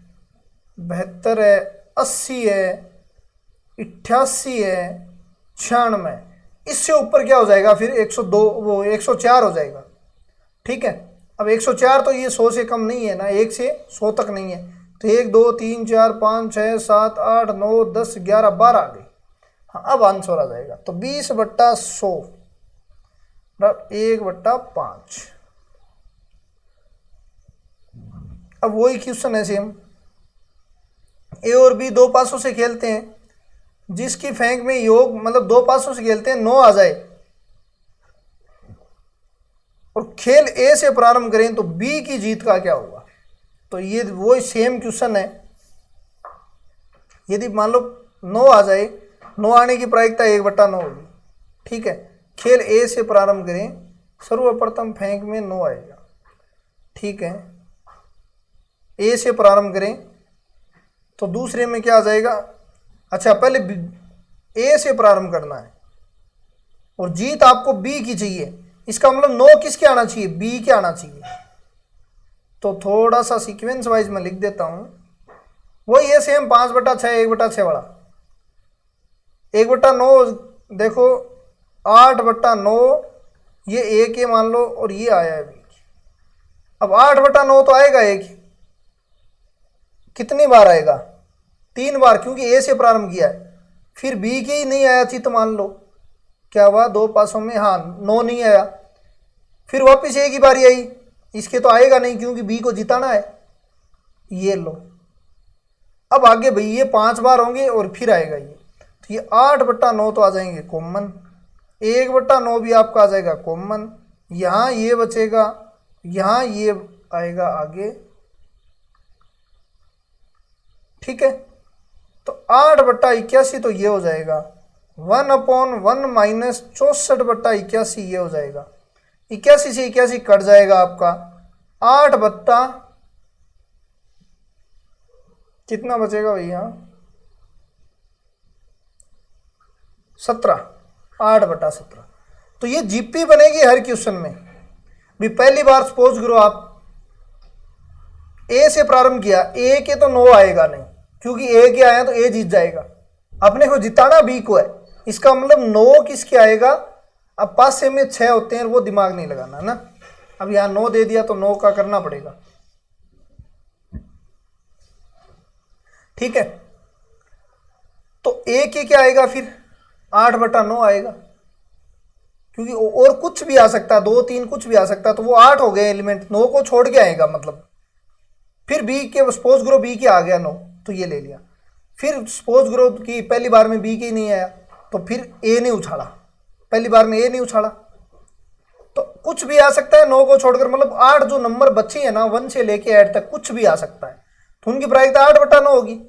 72 है 80 है 88 है 96। इससे ऊपर क्या हो जाएगा फिर 102 वो 104 हो जाएगा, ठीक है। अब 104 तो ये 100 से कम नहीं है ना, 1 से 100 तक नहीं है। तो 1 2 3 4 5 6 7 8 9 10 11 12 आ गई। हाँ अब आंसर आ जाएगा। तो 20/100 1/5। अब वही क्वेश्चन है सेम, ए और बी 2 पासों से खेलते हैं, जिसकी फेंक में योग मतलब 2 पासों से खेलते हैं 9 आ जाए और खेल ए से प्रारंभ करें तो बी की जीत का क्या होगा। तो ये वो सेम क्वेश्चन है। यदि मान लो 9 आ जाए, 9 आने की प्रायिकता 1/9 होगी, ठीक है। खेल ए से प्रारंभ करें, सर्वप्रथम फेंक में 9 आएगा, ठीक है। ए से प्रारंभ करें तो दूसरे में क्या आ जाएगा, अच्छा पहले ए से प्रारंभ करना है और जीत आपको बी की चाहिए। इसका मतलब 9 किसके आना चाहिए, बी के आना चाहिए। तो थोड़ा सा सीक्वेंस वाइज में लिख देता हूं, वही है सेम 5/6 1/6 वाला। 1/9 देखो 8/9 ये ए के मान लो और ये आया है बी। अब 8/9 तो आएगा एक, कितनी बार आएगा, 3 बार, क्योंकि ए से प्रारंभ किया है। फिर बी की ही नहीं आया थी तो मान लो क्या हुआ, 2 पासों में हाँ 9 नहीं आया। फिर वापिस ए की बारी आई, इसके तो आएगा नहीं क्योंकि बी को जिताना है, ये लो। अब आगे भाई ये 5 बार होंगे और फिर आएगा ये, तो ये 8/9 तो आ जाएंगे कॉमन, 1/9 भी आपका आ जाएगा कॉमन, यहाँ ये बचेगा, यहाँ ये आएगा आगे, ठीक है। तो 8/81 तो ये हो जाएगा 1/1 माइनस 64/81 ये हो जाएगा। 81 से 81 कट जाएगा आपका, 8 बट्टा कितना बचेगा भैया, 17, 8/17। तो ये जीपी बनेगी हर क्वेश्चन में भी। पहली बार सपोज करो आप ए से प्रारंभ किया, ए के तो 9 आएगा नहीं क्योंकि ए के आया तो ए जीत जाएगा, अपने को जिताना बी को है। इसका मतलब 9 किसके आएगा, अब पासे में 6 होते हैं वो दिमाग नहीं लगाना ना। अब यहाँ 9 दे दिया तो 9 का करना पड़ेगा, ठीक है, तो ए के क्या आएगा फिर 8/9 आएगा, क्योंकि और कुछ भी आ सकता है, 2 3 कुछ भी आ सकता है, तो वो 8 हो गए एलिमेंट, 9 को छोड़ के आएगा मतलब। फिर बी के सपोज करो बी के आ गया 9, तो ये ले लिया। फिर सपोज करो कि पहली बार में बी के ही नहीं आया, तो फिर ए ने उछाड़ा, पहली बार में ए ने उछाड़ा, तो कुछ भी आ सकता है 9 को छोड़कर, मतलब 8 जो नंबर बचे हैं ना 1 से लेके 8 तक कुछ भी आ सकता है, तो उनकी प्रायिकता 8/9 होगी।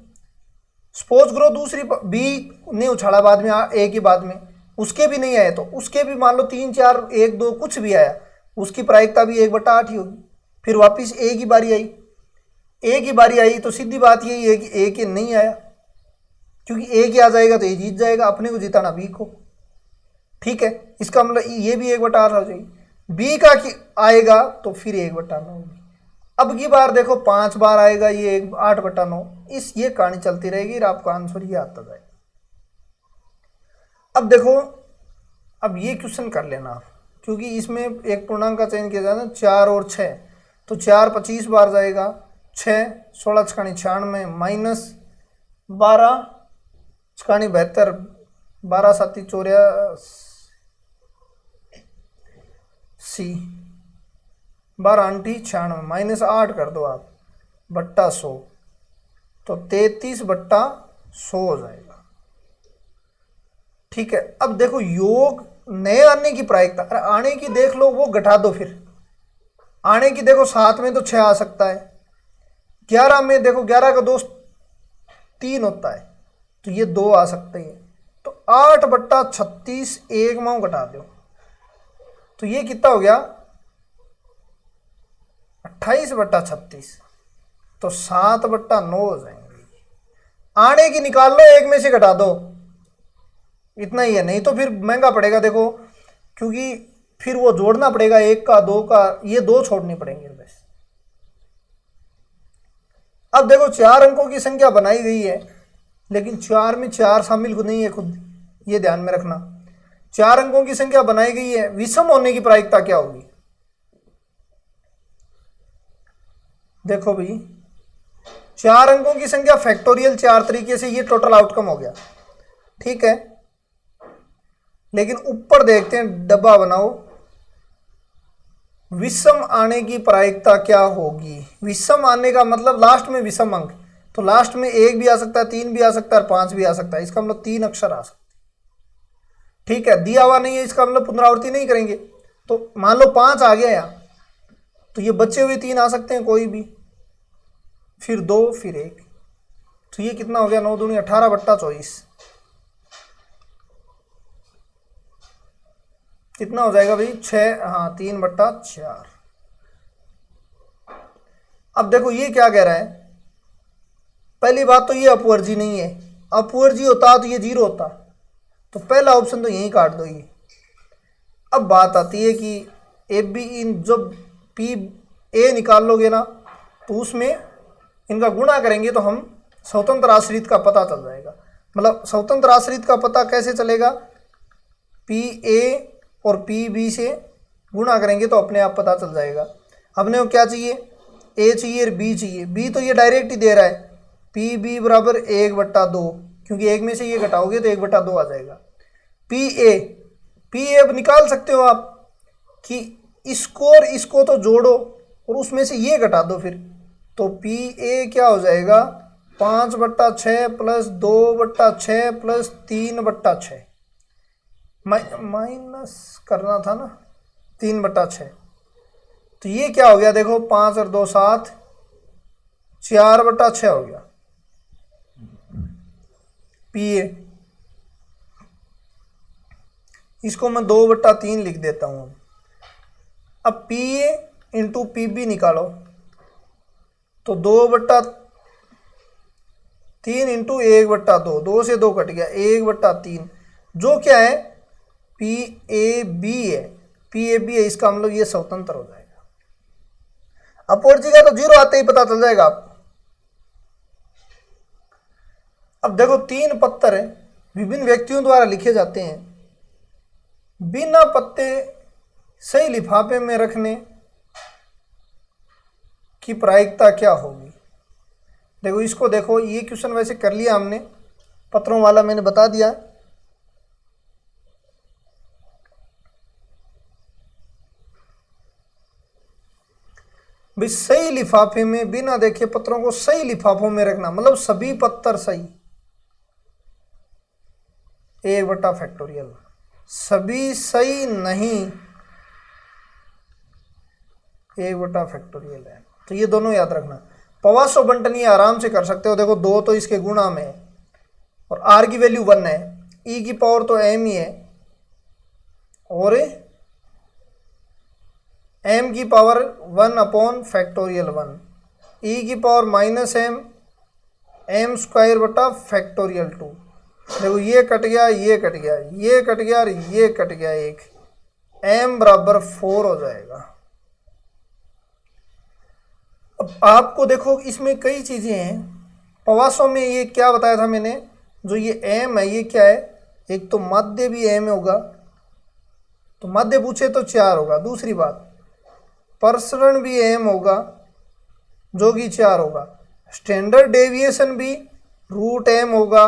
सपोज करो दूसरी बी ने उछाड़ा बाद में ए के बाद में, उसके भी नहीं आए, तो उसके भी मान लो 3 4 1 2 कुछ भी आया, उसकी प्रायिकता भी 1/8 ही होगी। फिर वापिस ए की बारी आई, ए की बारी आई तो सीधी बात यही है कि ए के नहीं आया, क्योंकि ए के आ जाएगा तो ए जीत जाएगा, अपने को जिताना बी को। ठीक है, इसका मतलब ये भी 1/8 हो जाएगी। बी का आएगा तो फिर 1/9 होगी। अब की बार देखो 5 बार आएगा ये 8/9, ये कहानी चलती रहेगी और आपका आंसर ये आता जाएगा। अब देखो, अब ये क्वेश्चन कर लेना, क्योंकि इसमें एक पूर्णांक का चयन किया जाता है 4 और 6, तो 4 25 बार जाएगा, 6 16 छकानी 96 माइनस 12 छकानी 72, 12 7 84, 12 8 96 माइनस 8 कर दो आप बट्टा 100, तो 33/100 हो जाएगा। ठीक है, अब देखो योग नए आने की प्रायिकता, अरे आने की देख लो वो घटा दो, फिर आने की देखो 7 में तो 6 आ सकता है, 11 में देखो 11 का 2 3 होता है, तो ये 2 आ सकते हैं, तो 8/36 एक माओ घटा दो, तो ये कितना हो गया 28/36, तो 7/9 हो जाएंगे। आने की निकाल लो, एक में से घटा दो, इतना ही है, नहीं तो फिर महंगा पड़ेगा देखो, क्योंकि फिर वो जोड़ना पड़ेगा 1 का 2 का, ये 2 छोड़नी पड़ेंगे बस। अब देखो 4 अंकों की संख्या बनाई गई है, लेकिन 4 में 4 शामिल नहीं है खुद, ये ध्यान में रखना। 4 अंकों की संख्या बनाई गई है, विषम होने की प्रायिकता क्या होगी? देखो भाई 4 अंकों की संख्या फैक्टोरियल 4 तरीके से, ये टोटल आउटकम हो गया, ठीक है। लेकिन ऊपर देखते हैं, डब्बा बनाओ, विषम आने की प्रायिकता क्या होगी? विषम आने का मतलब लास्ट में विषम अंक, तो लास्ट में 1 भी आ सकता है, 3 भी आ सकता है और 5 भी आ सकता है, इसका मतलब 3 अक्षर आ सकते हैं। ठीक है, दिया हुआ नहीं है, इसका मतलब पुनरावृत्ति नहीं करेंगे, तो मान लो 5 आ गया यहाँ, तो ये बचे हुए 3 आ सकते हैं कोई भी, फिर 2 फिर 1, तो ये कितना हो गया 9 दूनी 18/24, कितना हो जाएगा भाई 6, हाँ 3/4। अब देखो ये क्या कह रहा है, पहली बात तो ये अपवर्जी नहीं है, अपवर्जी होता तो ये 0 होता, तो पहला ऑप्शन तो यहीं काट दो ये। अब बात आती है कि ए बी इन जब पी ए निकाल लोगे ना, तो उसमें इनका गुणा करेंगे तो हम स्वतंत्र आश्रित का पता चल जाएगा। मतलब स्वतंत्र आश्रित का पता कैसे चलेगा? पी ए और पी बी से गुणा करेंगे तो अपने आप पता चल जाएगा। अपने को क्या चाहिए? ए चाहिए और बी चाहिए। बी तो ये डायरेक्ट ही दे रहा है, पी बी बराबर 1/2, क्योंकि 1 में से ये घटाओगे तो 1/2 आ जाएगा। पी ए अब निकाल सकते हो आप कि इसको और इसको तो जोड़ो और उसमें से ये घटा दो फिर, तो पी ए क्या हो जाएगा 5/6 प्लस 2/6 प्लस 3/6, माइनस करना था ना 3/6, तो ये क्या हो गया देखो 5 और 2 7, 4/6 हो गया पी ए। इसको मैं 2/3 लिख देता हूँ। अब P A into P B निकालो, तो 2/3 इंटू 1/2, 2 से 2 कट गया 1/3, जो क्या है पी ए बी है, पी ए बी है, इसका मतलब ये स्वतंत्र हो जाएगा। अपवर्जी का तो 0 आते ही पता चल जाएगा आपको। अब देखो 3 पत्थर है, विभिन्न व्यक्तियों द्वारा लिखे जाते हैं, बिना पत्ते सही लिफाफे में रखने की प्रायिकता क्या होगी? देखो इसको देखो, ये क्वेश्चन वैसे कर लिया हमने, पत्रों वाला मैंने बता दिया। भाई सही लिफाफे में बिना देखे पत्रों को सही लिफाफों में रखना, मतलब सभी पत्तर सही, 1/फैक्टोरियल। सभी सही नहीं, 1/फैक्टोरियल है। तो ये दोनों याद रखना। पवासो बंटन ये आराम से कर सकते हो। देखो 2 तो इसके गुणा में है और r की वैल्यू 1 है, e की पावर तो m ही है और m की पावर 1/फैक्टोरियल 1, e की पावर -m, m स्क्वायर बटा फैक्टोरियल 2। देखो ये कट गया, ये कट गया, ये कट गया और ये कट गया, एक m बराबर 4 हो जाएगा। अब आपको देखो इसमें कई चीज़ें हैं। पवासों में ये क्या बताया था मैंने, जो ये m है ये क्या है, एक तो माध्य भी m होगा, तो माध्य पूछे तो 4 होगा। दूसरी बात प्रसरण भी m होगा जो कि 4 होगा। स्टैंडर्ड डेविएशन भी √m होगा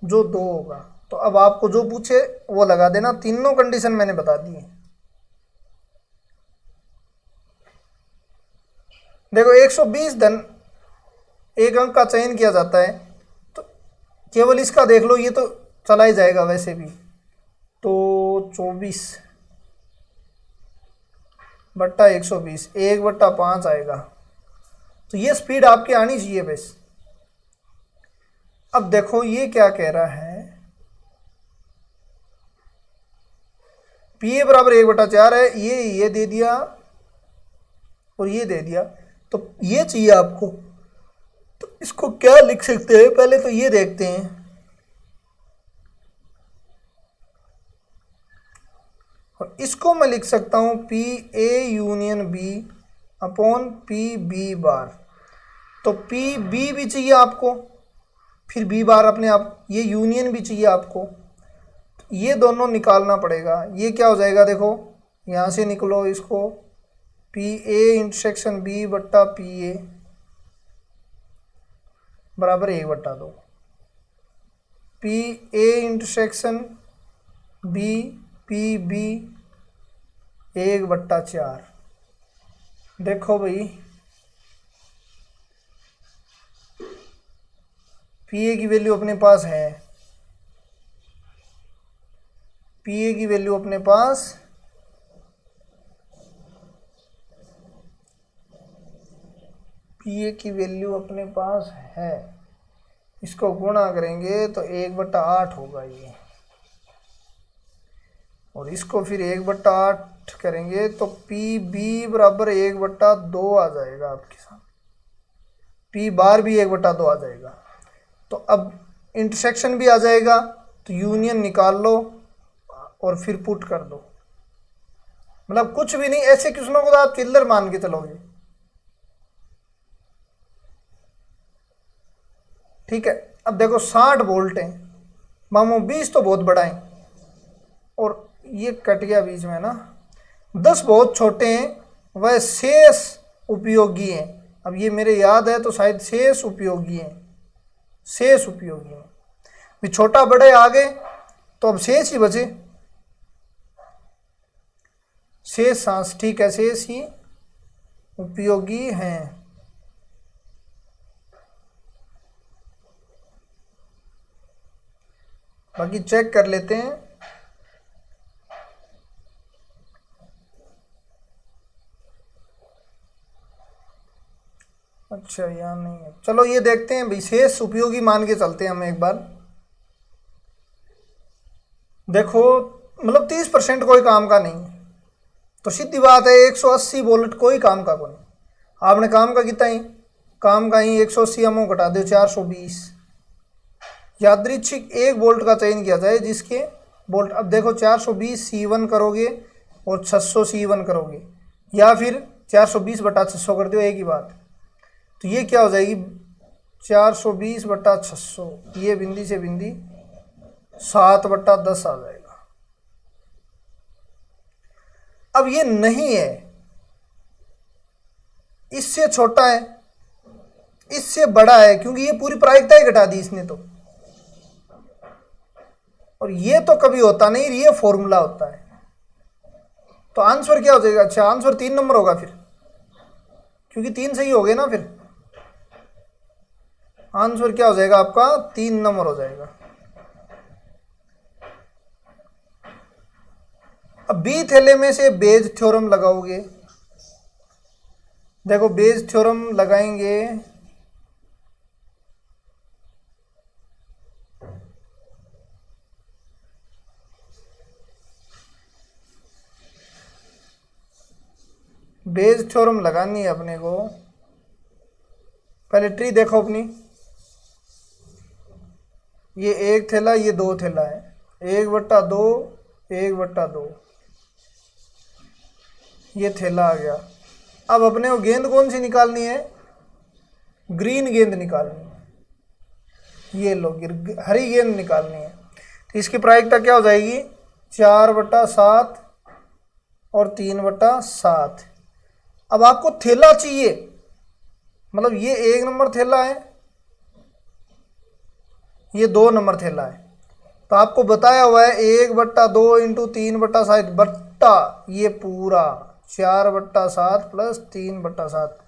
जो 2 होगा। तो अब आपको जो पूछे वो लगा देना, तीनों कंडीशन मैंने बता दी है। देखो 120 धन एक अंक का चयन किया जाता है, तो केवल इसका देख लो, ये तो चला ही जाएगा वैसे भी, तो 24/120 1/5 आएगा। तो ये स्पीड आपकी आनी चाहिए बस। अब देखो ये क्या कह रहा है, पी ए बराबर 1/4 है, ये दे दिया और ये दे दिया, तो ये चाहिए आपको। तो इसको क्या लिख सकते हैं, पहले तो ये देखते हैं। और इसको मैं लिख सकता हूं P A union B upon P B bar. तो पी बी भी चाहिए आपको, फिर बी बार अपने आप, ये यूनियन भी चाहिए आपको। तो ये दोनों निकालना पड़ेगा। ये क्या हो जाएगा, देखो यहाँ से निकलो इसको, पी ए इंटरसेक्शन बी बट्टा पी ए बराबर 1/2, P A intersection B P B 1/4। देखो भाई पी ए की वैल्यू अपने पास है, पी ए की वैल्यू अपने पास पी ए की वैल्यू अपने पास है। इसको गुणा करेंगे तो 1/8 होगा ये, और इसको फिर 1/8 करेंगे तो पी बी बराबर 1/2 आ जाएगा आपके साथ, पी बार भी 1/2 आ जाएगा। तो अब इंटरसेक्शन भी आ जाएगा, तो यूनियन निकाल लो और फिर पुट कर दो। मतलब कुछ भी नहीं, ऐसे क्वेश्चनों को तो आप चिल्लर मान के चलोगे। ठीक है, अब देखो 60 वोल्ट है, मामो 20 तो बहुत बड़ा है, और ये कट गया बीच में ना, 10 बहुत छोटे हैं, वह शेष उपयोगी हैं। अब ये मेरे याद है तो शायद शेष उपयोगी हैं, शेष उपयोगी हैं। भी छोटा बड़े आ गए तो अब शेष ही बचे, शेष सांस, ठीक है, शेष ही उपयोगी हैं। बाकी चेक कर लेते हैं। अच्छा यहाँ नहीं है, चलो ये देखते हैं, विशेष उपयोगी मान के चलते हैं हम एक बार। देखो मतलब 30% कोई काम का नहीं, तो सीधी बात है 180 वोल्ट कोई काम का कोई। आपने काम का कितना ही, काम का ही 180 अमो घटा दो 420। यादृच्छिक 1 वोल्ट का चयन किया जाए जिसके वोल्ट, अब देखो 420 C1 करोगे और 600 C1 करोगे, या फिर 420/600 कर दो, एक ही बात। तो ये क्या हो जाएगी 420/600, ये बिंदी से बिंदी 7/10 आ जाएगा। अब ये नहीं है, इससे छोटा है, इससे बड़ा है, क्योंकि ये पूरी प्रायिकता ही घटा दी इसने तो, और ये तो कभी होता नहीं, ये फॉर्मूला होता है। तो आंसर क्या हो जाएगा? अच्छा, आंसर 3 नंबर होगा फिर, क्योंकि 3 सही हो गए ना। फिर आंसर क्या हो जाएगा आपका? 3 नंबर हो जाएगा। अब बी थैले में से बेज थ्योरम लगाओगे। देखो बेज थ्योरम लगाएंगे, बेज थ्योरम लगानी है अपने को। पहले ट्री देखो अपनी, ये 1 थैला, ये 2 थैला है, 1/2 1/2, ये थैला आ गया। अब अपने को गेंद कौन सी निकालनी है? ग्रीन गेंद निकालनी है, ये लो हरी गेंद निकालनी है। तो इसकी प्रायिकता क्या हो जाएगी? 4/7 और 3/7। अब आपको थैला चाहिए, मतलब ये 1 नंबर थैला है, ये 2 नंबर थैला है। तो आपको बताया हुआ है 1/2 × 3/7 बट्टा ये पूरा 4/7 + 3/7,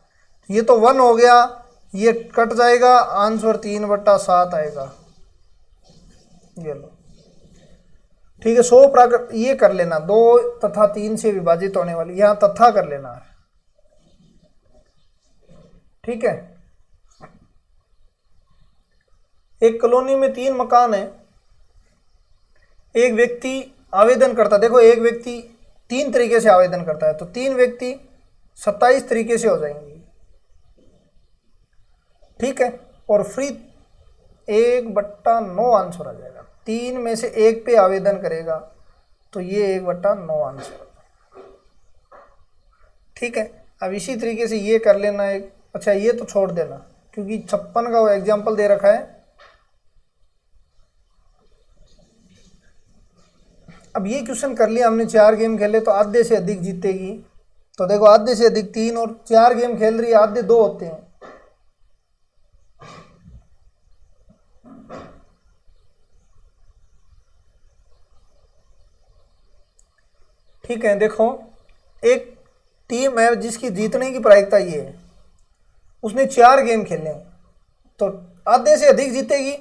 ये तो 1 हो गया, ये कट जाएगा, आंसर 3/7 आएगा। ये लो, ठीक है। 100 प्राकृत ये कर लेना, 2 तथा 3 से विभाजित होने वाली, यहाँ तथा कर लेना, ठीक है। एक कॉलोनी में 3 मकान है, एक व्यक्ति आवेदन करता, देखो एक व्यक्ति 3 तरीके से आवेदन करता है, तो 3 व्यक्ति 27 तरीके से हो जाएंगे, ठीक है। और फ्री 1/9 आंसर आ जाएगा। 3 में से 1 पे आवेदन करेगा तो ये 1/9 आंसर, ठीक है। अब इसी तरीके से ये कर लेना एक, अच्छा ये तो छोड़ देना क्योंकि 56 का वो एग्जाम्पल दे रखा है। अब ये क्वेश्चन कर लिया हमने, 4 गेम खेले तो आधे से अधिक जीतेगी। तो देखो आधे से अधिक 3 और 4 गेम खेल रही है, आधे 2 होते हैं, ठीक है। देखो एक टीम है जिसकी जीतने की प्रायिकता ये है, उसने 4 गेम खेले हैं तो आधे से अधिक जीतेगी।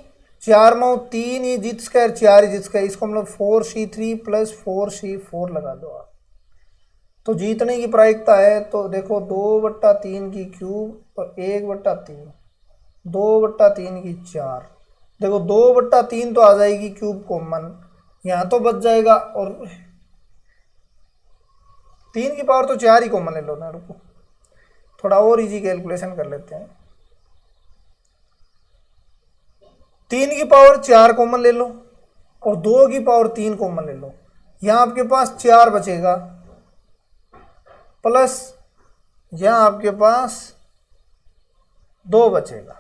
4 में 3 ही जीत सके, 4 ही जीत सके, इसको मतलब 4c3 + 4c4 लगा दो आप, तो जीतने की प्रायिकता है। तो देखो 2/3 की क्यूब और 1/3, 2/3 की 4, देखो 2/3 तो आ जाएगी क्यूब कॉमन, यहाँ तो बच जाएगा, और 3 की पावर तो 4 ही कॉमन ले लो ना। रुको थोड़ा और इजी कैलकुलेशन कर लेते हैं। 3 की पावर 4 कॉमन ले लो और 2 की पावर 3 कॉमन ले लो, यहाँ आपके पास 4 बचेगा, प्लस यहाँ आपके पास 2 बचेगा,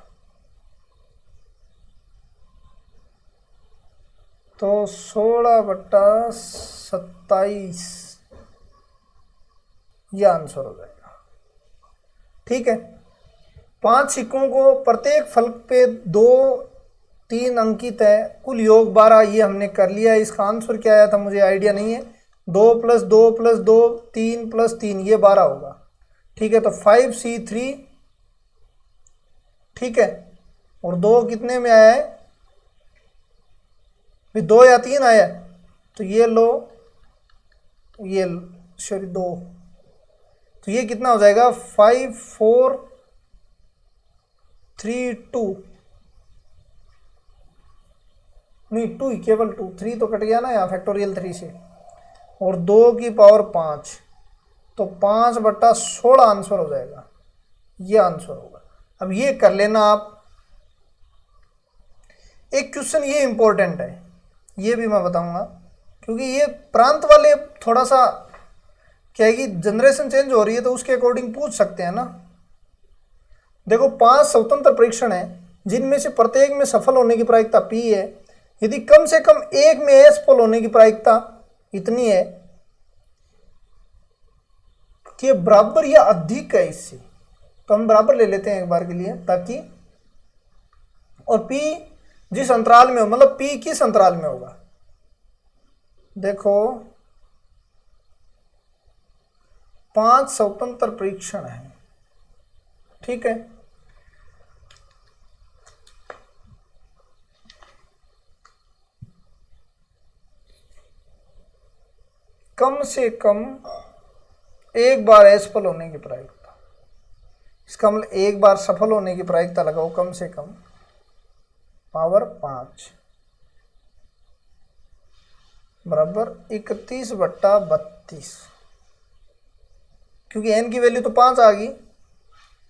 तो 16/27 ये आंसर हो जाएगा, ठीक है। 5 सिक्कों को प्रत्येक फलक पे 2 3 अंकित है, कुल योग 12, ये हमने कर लिया। इसका आंसर क्या आया था मुझे आइडिया नहीं है, 2 + 2 + 2 3 + 3 ये 12 होगा, ठीक है। तो 5c3, ठीक है, और 2 कितने में आया है? 2 या 3 आया, तो ये लो, ये सॉरी 2, तो ये कितना हो जाएगा? 5 4 3 2, नहीं 2 केवल 2, 3 तो कट गया ना यहाँ फैक्टोरियल 3 से, और 2 की पावर 5, तो 5/16 आंसर हो जाएगा, ये आंसर होगा। अब ये कर लेना आप। एक क्वेश्चन ये इंपॉर्टेंट है, ये भी मैं बताऊंगा, क्योंकि ये प्रांत वाले थोड़ा सा क्या है कि जनरेशन चेंज हो रही है तो उसके अकॉर्डिंग पूछ सकते हैं ना। देखो 5 स्वतंत्र परीक्षण है जिनमें से प्रत्येक में सफल होने की प्रायिकता P है, यदि कम से कम एक में असफल होने की प्रायिकता इतनी है कि बराबर या अधिक है इससे, तो हम बराबर ले लेते हैं एक बार के लिए, ताकि, और P जिस अंतराल में हो, मतलब P किस अंतराल में होगा, देखो 5 स्वतंत्र परीक्षण है, ठीक है। कम से कम एक बार असफल होने की प्रायिकता, इसका मतलब एक बार सफल होने की प्रायिकता लगाओ कम से कम पावर 5 बराबर 31/32, क्योंकि n की वैल्यू तो 5 आ गई।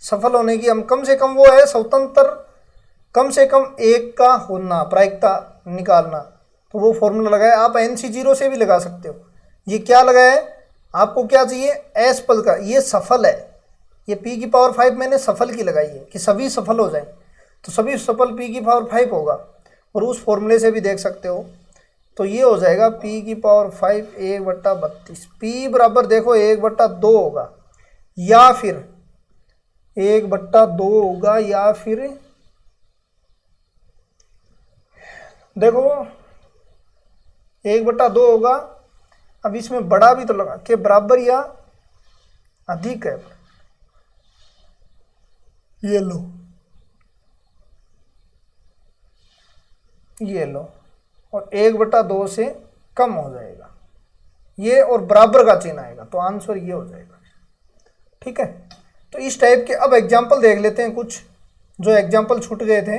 सफल होने की हम कम से कम वो है स्वतंत्र, कम से कम एक का होना, प्रायिकता निकालना, तो वो फॉर्मूला लगाया। आप NC0 से भी लगा सकते हो। ये क्या लगाया है, आपको क्या चाहिए, असफल का, ये सफल है, ये P की पावर 5 मैंने सफल की लगाई है कि सभी सफल हो जाए, तो सभी सफल P की पावर 5 होगा, और उस फॉर्मूले से भी देख सकते हो। तो ये हो जाएगा P की पावर 5 1/32, P बराबर देखो 1/2 होगा, या फिर 1/2 होगा, या फिर देखो 1/2 होगा। अब इसमें बड़ा भी तो लगा के बराबर या अधिक है, ये लो, ये लो, और 1/2 से कम हो जाएगा ये, और बराबर का चिन्ह आएगा, तो आंसर ये हो जाएगा, ठीक है। तो इस टाइप के अब एग्जाम्पल देख लेते हैं, कुछ जो एग्जाम्पल छूट गए थे।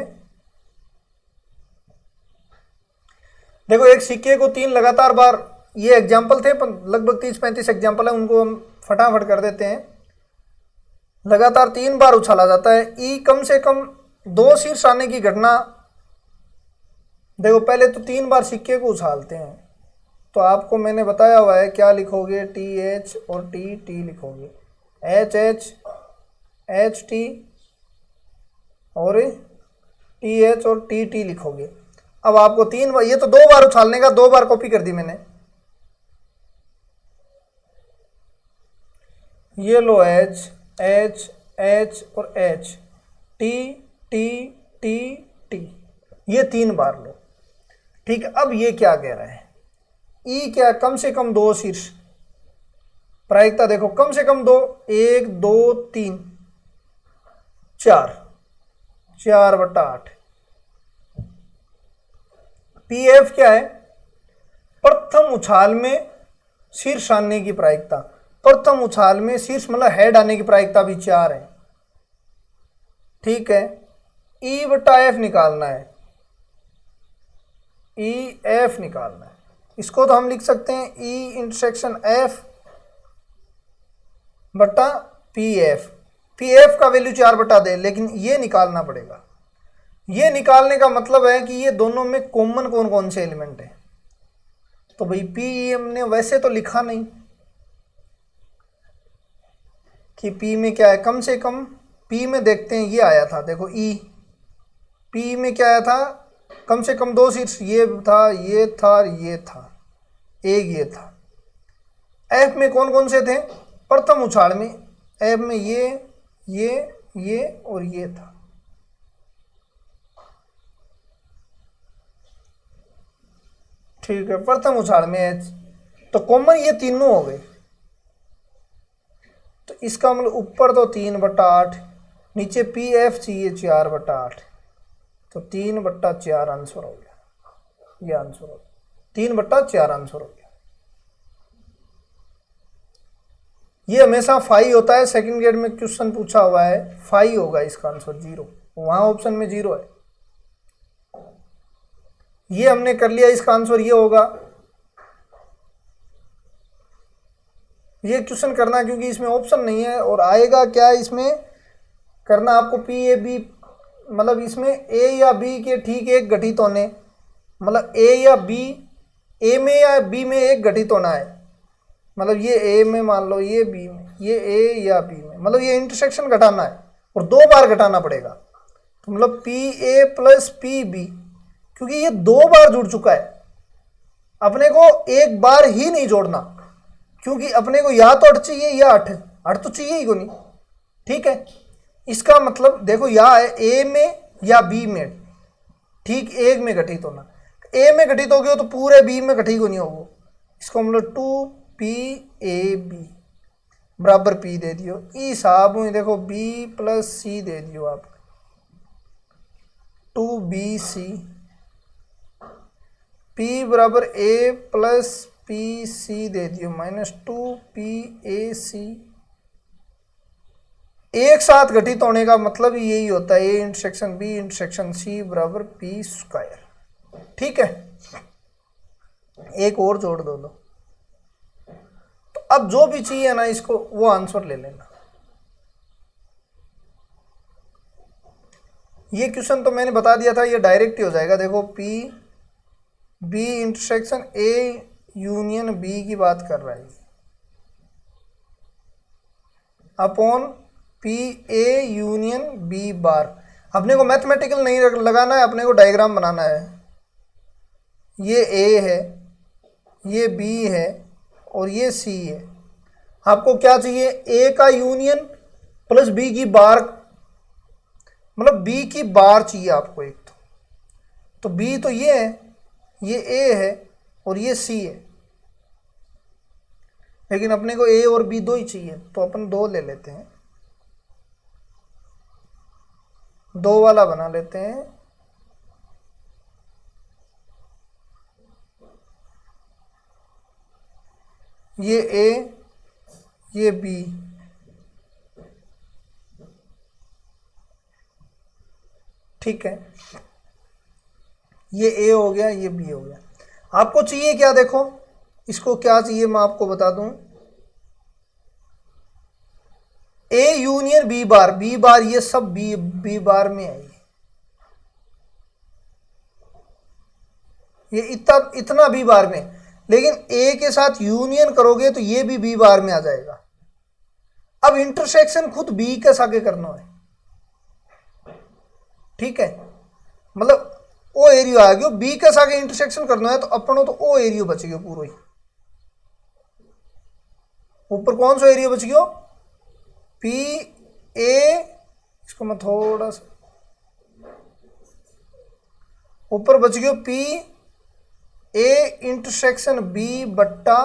देखो एक सिक्के को 3 लगातार बार, ये एग्जाम्पल थे, लगभग 30-35 एग्जाम्पल है, उनको हम फटाफट कर देते हैं। लगातार 3 बार उछाला जाता है, ई कम से कम 2 शीर्ष आने की घटना। देखो पहले तो 3 बार सिक्के को उछालते हैं, तो आपको मैंने बताया हुआ है क्या लिखोगे, TH और TT लिखोगे, HH HT और TH और TT लिखोगे। अब आपको 3 बार, ये तो 2 बार उछालने का, 2 बार कॉपी कर दी मैंने, ये लो H H H और H, T T T T, ये 3 बार लो, ठीक है। अब ये क्या कह रहा है, ई क्या, कम से कम 2 शीर्ष, प्रायिकता देखो कम से कम 2, 1 2 3 4, 4/8। PF क्या है, प्रथम उछाल में शीर्ष आने की प्रायिकता, प्रथम उछाल में शीर्ष मतलब हेड आने की प्रायिकता भी 4 है, ठीक है। E/F निकालना है, EF निकालना है, इसको तो हम लिख सकते हैं E/F बटा PF, PF का वैल्यू 4/2, लेकिन ये निकालना पड़ेगा। ये निकालने का मतलब है कि ये दोनों में कॉमन कौन कौन से एलिमेंट है, तो भाई P हमने वैसे तो लिखा नहीं कि P में क्या है, कम से कम P में देखते हैं, ये आया था देखो E, P में क्या आया था, कम से कम 2 शीर्ष, ये था, ये था, ये था, एक ये था। F में कौन कौन से थे, प्रथम उछाल में F में ये और ये था, ठीक है। प्रथम उछाल में H, तो कॉमन ये तीनों हो गए, तो इसका मतलब ऊपर तो 3/8, नीचे PF चाहिए 4/8, तो 3/4 आंसर हो गया, ये आंसर हो गया, 3/4 आंसर हो गया। ये हमेशा फाई होता है, सेकंड ग्रेड में क्वेश्चन पूछा हुआ है, फाई होगा इसका आंसर, 0, वहां ऑप्शन में 0 है। ये हमने कर लिया, इसका आंसर ये होगा। ये क्वेश्चन करना क्योंकि इसमें ऑप्शन नहीं है, और आएगा क्या इसमें करना आपको, PAB, मतलब इसमें A या B के ठीक एक घटित होने, मतलब A या B, A में या B में एक घटित होना है, मतलब ये A में मान लो, ये B में, ये A या B में, मतलब ये इंटरसेक्शन घटाना है, और 2 बार घटाना पड़ेगा, तो मतलब PA प्लस PB, क्योंकि ये 2 बार जुड़ चुका है, अपने को एक बार ही नहीं जोड़ना, क्योंकि अपने को या तो 8 चाहिए या 8 तो चाहिए ही को नहीं, ठीक है। इसका मतलब देखो या ए में या बी में, ठीक एक में घटित होना, ए में घटित हो गया तो पूरे बी में घटित नहीं होगा। इसको मतलब 2PAB बराबर P दे दियो, ई हिसाब में देखो B प्लस C दे दियो आप 2BC, P बराबर A प्लस PC दे दियो माइनस 2PAC। एक साथ घटित होने का मतलब यही होता है, A intersection B intersection C बराबर P स्क्वायर। ठीक है, एक और जोड़ दो लो, तो अब जो भी चाहिए ना इसको वो आंसर ले लेना। ये क्वेश्चन तो मैंने बता दिया था, ये डायरेक्ट ही हो जाएगा। देखो P B intersection A union B की बात कर रहा है अपॉन PA यूनियन B बार। अपने को मैथमेटिकल नहीं लगाना है, अपने को डायग्राम बनाना है। ये A है, ये B है और ये C है। आपको क्या चाहिए, A का यूनियन प्लस B की बार, मतलब B की बार चाहिए आपको एक तो B तो ये है, ये A है और ये C है, लेकिन अपने को A और B दो ही चाहिए तो अपन दो ले लेते हैं, दो वाला बना लेते हैं। ये A ये B, ठीक है, ये A हो गया ये B हो गया। आपको चाहिए क्या, देखो इसको क्या चाहिए मैं आपको बता दूं, A union B bar, B बार ये सब B बार में है, ये इतना B बार में, लेकिन A के साथ यूनियन करोगे तो ये भी B बार में आ जाएगा। अब इंटरसेक्शन खुद B के साथ करना है, ठीक है, मतलब ओ एरिया आ गयो, B के साथ इंटरसेक्शन करना है तो अपनों तो ओ एरिया बच गयो पूरा ही। ऊपर कौन सा एरिया बच गयो, PA, इसको मैं थोड़ा सा ऊपर बच गयो PA इंटरसेक्शन B बट्टा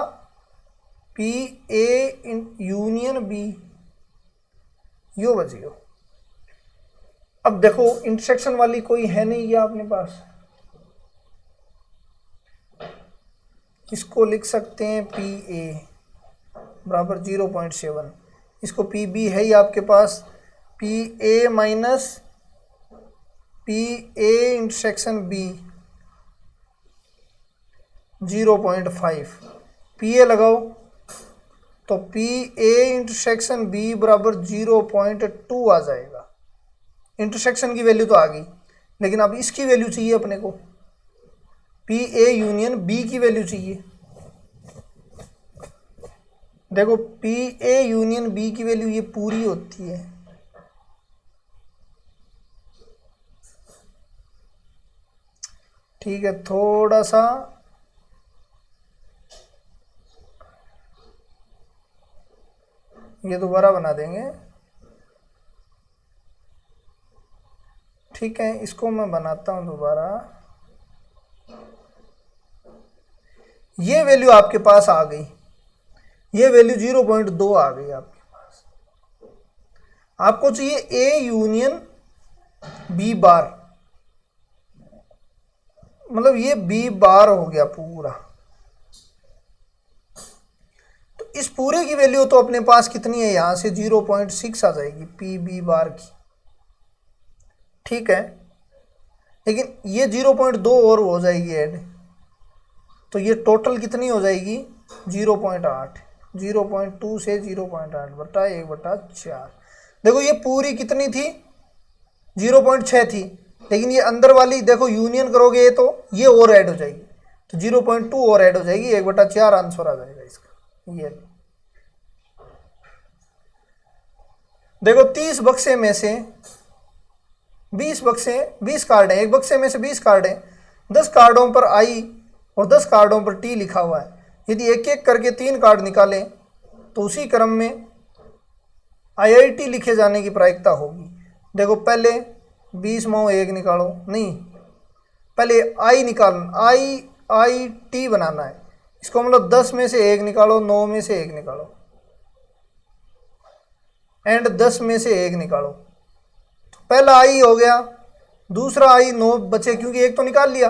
PA यूनियन B, यो बच गयो। अब देखो इंटरसेक्शन वाली कोई है नहीं क्या अपने पास, इसको लिख सकते हैं PA बराबर 0.7, इसको PB है ही आपके पास, PA minus PA intersection B 0.5, PA लगाओ तो PA इंटरसेक्शन B बराबर 0.2 आ जाएगा। इंटरसेक्शन की वैल्यू तो आ गई, लेकिन अब इसकी वैल्यू चाहिए अपने को, PA यूनियन B की वैल्यू चाहिए। देखो PA यूनियन B की वैल्यू ये पूरी होती है, ठीक है, थोड़ा सा ये दोबारा बना देंगे, ठीक है, इसको मैं बनाता हूं दोबारा। ये वैल्यू आपके पास आ गई, ये वैल्यू 0.2 आ गई आपके पास। आपको चाहिए A यूनियन B बार, मतलब ये B बार हो गया पूरा। तो इस पूरे की वैल्यू तो अपने पास कितनी है, यहां से 0.6 आ जाएगी PB बार की, ठीक है, लेकिन ये 0.2 और हो जाएगी ऐड, तो ये टोटल कितनी हो जाएगी 0.8, 0.2 से 0.8 बटा 1/4। देखो ये पूरी कितनी थी 0.6 थी, लेकिन ये अंदर वाली देखो यूनियन करोगे तो ये और ऐड हो जाएगी, तो 0.2 और ऐड हो जाएगी, 1/4 आंसर आ जाएगा इसका। ये देखो 30 बक्से में से 20 बक्से 20 कार्ड हैं, एक बक्से में से 20 कार्ड हैं, 10 कार्डों पर I और 10 कार्डों पर T लिखा हुआ है। यदि एक एक करके 3 कार्ड निकालें तो उसी क्रम में IIT लिखे जाने की प्रायिकता होगी। देखो पहले 20 में 1 निकालो, नहीं पहले आई निकालना, IIT बनाना है। इसको मतलब 10 में से 1 निकालो, 9 में से 1 निकालो एंड 10 में से 1 निकालो। तो पहला आई हो गया, दूसरा आई 9 बचे क्योंकि एक तो निकाल लिया,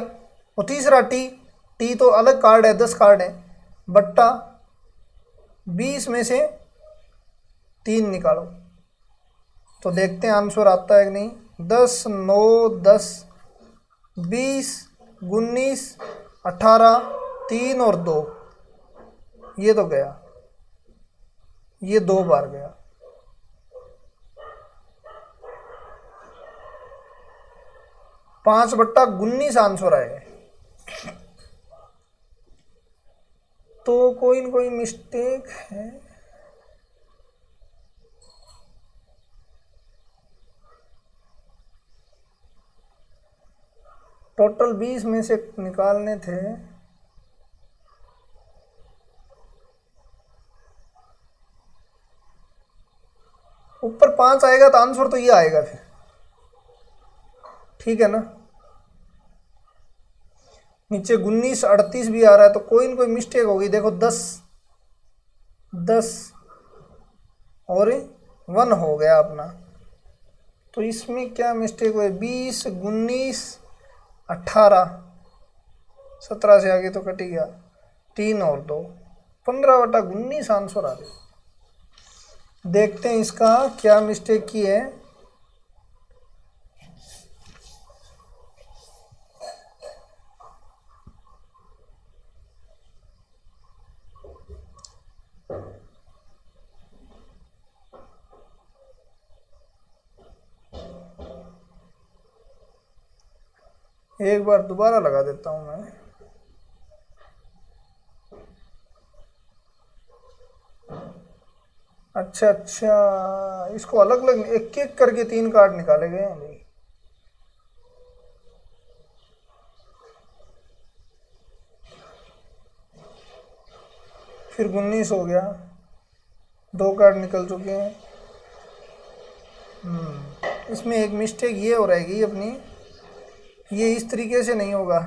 और तीसरा टी तो अलग कार्ड है, 10 कार्ड है, बट्टा 20 में से 3 निकालो। तो देखते हैं आंसर आता है कि नहीं। 10 9 10 20 19 18 3 और 2, ये तो गया, ये 2 बार गया। पांच बट्टा 19 आंसर आएगा। तो कोई न कोई मिस्टेक है। टोटल 20 में से निकालने थे, ऊपर 5 आएगा तो आंसर तो ये आएगा फिर, ठीक है ना। नीचे 19 38 भी आ रहा है, तो कोई न कोई मिस्टेक होगी। देखो 10 और 1 हो गया अपना, तो इसमें क्या मिस्टेक हुई। 20 19 18 17 से आगे तो कट ही गया, 3 और 2 15 बटा 19 आंसर आ गया। देखते हैं इसका क्या मिस्टेक की है। एक बार दोबारा लगा देता हूं मैं। अच्छा, इसको अलग अलग एक एक करके 3 कार्ड निकाले गए हैं भाई। फिर 19 हो गया, 2 कार्ड निकल चुके हैं। इसमें एक मिस्टेक ये हो रहेगी अपनी, ये इस तरीके से नहीं होगा।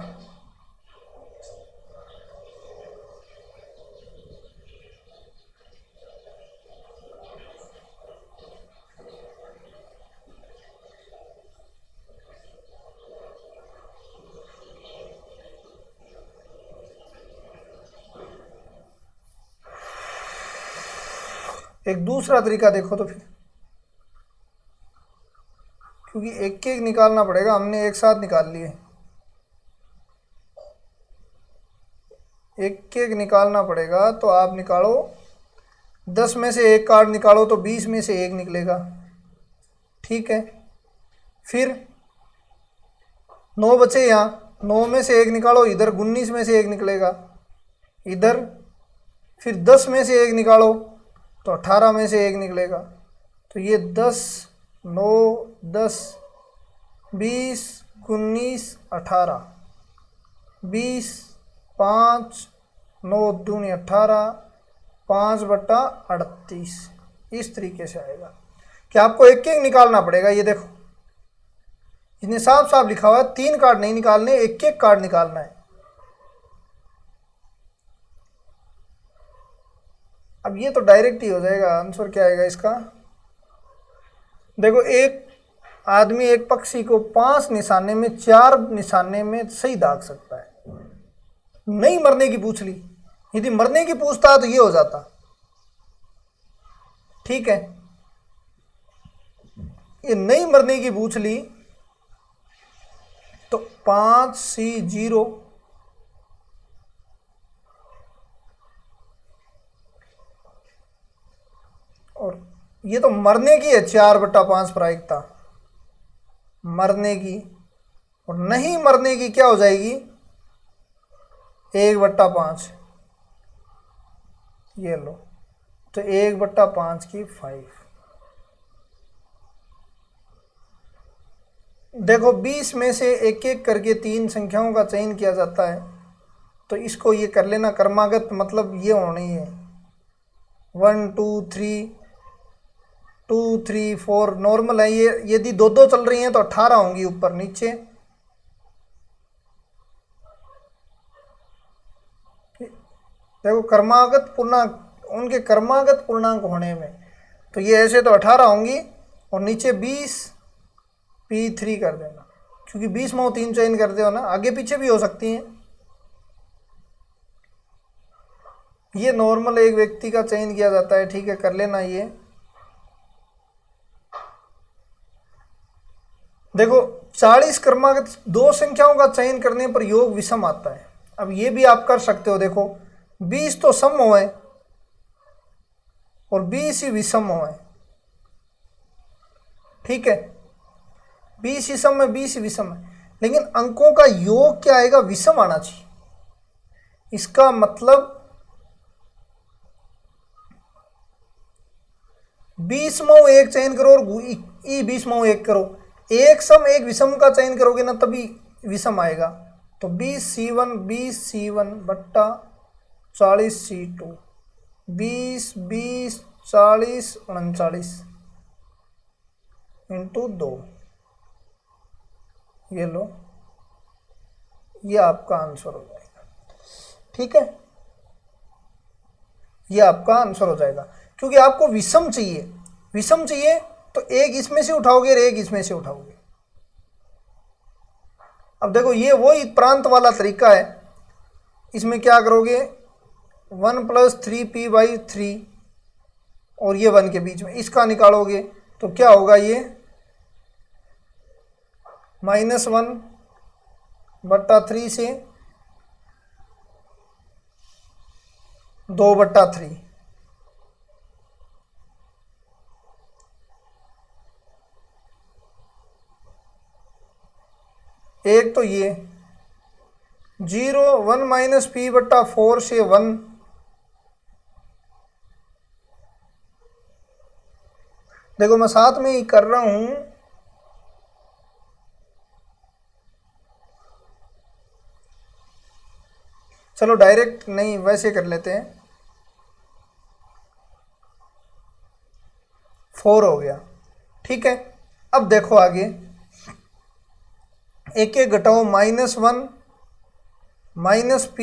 एक दूसरा तरीका देखो तो फिर, क्योंकि एक एक निकालना पड़ेगा, हमने एक साथ निकाल लिए। एक एक निकालना पड़ेगा, तो आप निकालो 10 में से 1 कार्ड निकालो तो 20 में से 1 निकलेगा, ठीक है। फिर 9 बचे यहाँ, 9 में से 1 निकालो, इधर 19 में से 1 निकलेगा इधर। फिर 10 में से 1 निकालो तो 18 में से 1 निकलेगा। तो ये 10 9 10 20 19 18 20 5 9 दूनी 18 5 बटा 38, इस तरीके से आएगा कि आपको एक एक निकालना पड़ेगा। ये देखो इसने साफ साफ लिखा हुआ है 3 कार्ड नहीं निकालने, एक एक कार्ड निकालना है। अब ये तो डायरेक्ट ही हो जाएगा। आंसर क्या आएगा इसका। देखो एक आदमी एक पक्षी को 5 निशाने में 4 निशाने में सही दाग सकता है। नहीं मरने की पूछ ली, यदि मरने की पूछता तो ये हो जाता, ठीक है। ये नहीं मरने की पूछ ली तो 5C0 और ये तो मरने की है 4 बटा 5 प्रायिकता, मरने की। और नहीं मरने की क्या हो जाएगी 1 बटा 5, ये लो। तो 1 बटा 5 की 5। देखो 20 में से एक एक करके 3 संख्याओं का चयन किया जाता है, तो इसको ये कर लेना क्रमागत, मतलब ये होनी है 1 2 3 2 3 4 नॉर्मल है। ये यदि दो दो चल रही हैं तो 18 होंगी ऊपर नीचे। देखो क्रमागत पूर्णांक, उनके क्रमागत पूर्णांक होने में तो ये ऐसे तो 18 होंगी और नीचे 20 P3 कर देना, क्योंकि 20 में 3 चयन करते हो ना, आगे पीछे भी हो सकती हैं। ये नॉर्मल एक व्यक्ति का चयन किया जाता है, ठीक है, कर लेना। ये देखो 40 क्रमागत दो संख्याओं का चयन करने पर योग विषम आता है। अब ये भी आप कर सकते हो। देखो 20 तो सम हो है और 20 ही विषम हो है, ठीक है, 20 ही सम है 20 ही विषम है, लेकिन अंकों का योग क्या आएगा, विषम आना चाहिए। इसका मतलब 20 में एक चयन करो और ई 20 में एक करो, एक सम एक विषम का चयन करोगे ना तभी विषम आएगा। तो 20C1 बट्टा 40C2, 20 20 40 39 इंटू 2, ये लो, ये आपका आंसर हो जाएगा, ठीक है, ये आपका आंसर हो जाएगा। क्योंकि आपको विषम चाहिए, विषम चाहिए तो एक इसमें से उठाओगे और एक इसमें से उठाओगे। अब देखो ये वही प्रांत वाला तरीका है। इसमें क्या करोगे, 1 + 3p/3 और ये 1 के बीच में इसका निकालोगे तो क्या होगा, ये -1 बट्टा 3 से 2 बट्टा 3। एक तो ये 0 1 - p/4 से 1, देखो मैं साथ में ही कर रहा हूं, चलो डायरेक्ट नहीं वैसे कर लेते हैं। 4 हो गया, ठीक है। अब देखो आगे, एक एक घटाओ, -1 -p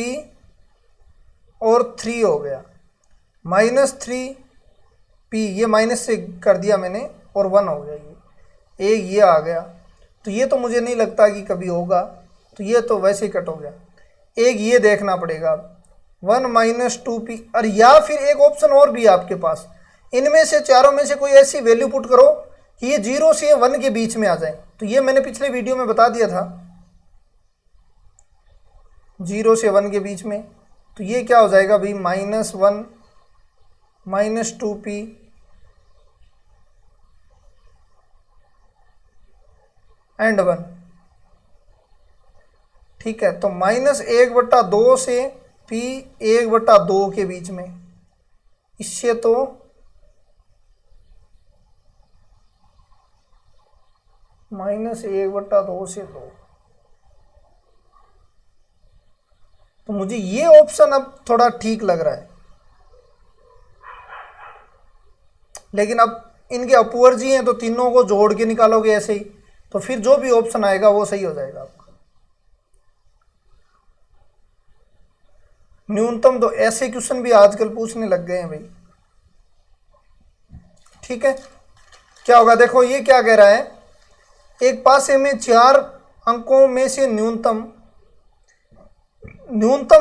और 3 हो गया, -3p, ये माइनस से कर दिया मैंने और 1 हो गया, ये एक ये आ गया। तो ये तो मुझे नहीं लगता कि कभी होगा, तो ये तो वैसे ही कट हो गया। एक ये देखना पड़ेगा अब, 1 - 2p, और या फिर एक ऑप्शन और भी है आपके पास, इनमें से चारों में से कोई ऐसी वैल्यू पुट करो कि ये 0 से 1 के बीच में आ जाए। तो ये मैंने पिछले वीडियो में बता दिया था, 0 से 1 के बीच में। तो ये क्या हो जाएगा भाई, -1 - 2p एंड 1, ठीक है। तो -1/2 से p 1/2 के बीच में, इससे तो -1/2 से 2। तो मुझे ये ऑप्शन अब थोड़ा ठीक लग रहा है, लेकिन अब इनके अपवर्जी हैं तो तीनों को जोड़ के निकालोगे ऐसे ही, तो फिर जो भी ऑप्शन आएगा वो सही हो जाएगा आपका। न्यूनतम तो ऐसे क्वेश्चन भी आजकल पूछने लग गए हैं भाई, ठीक है। क्या होगा, देखो ये क्या कह रहा है, एक पासे में 4 अंकों में से न्यूनतम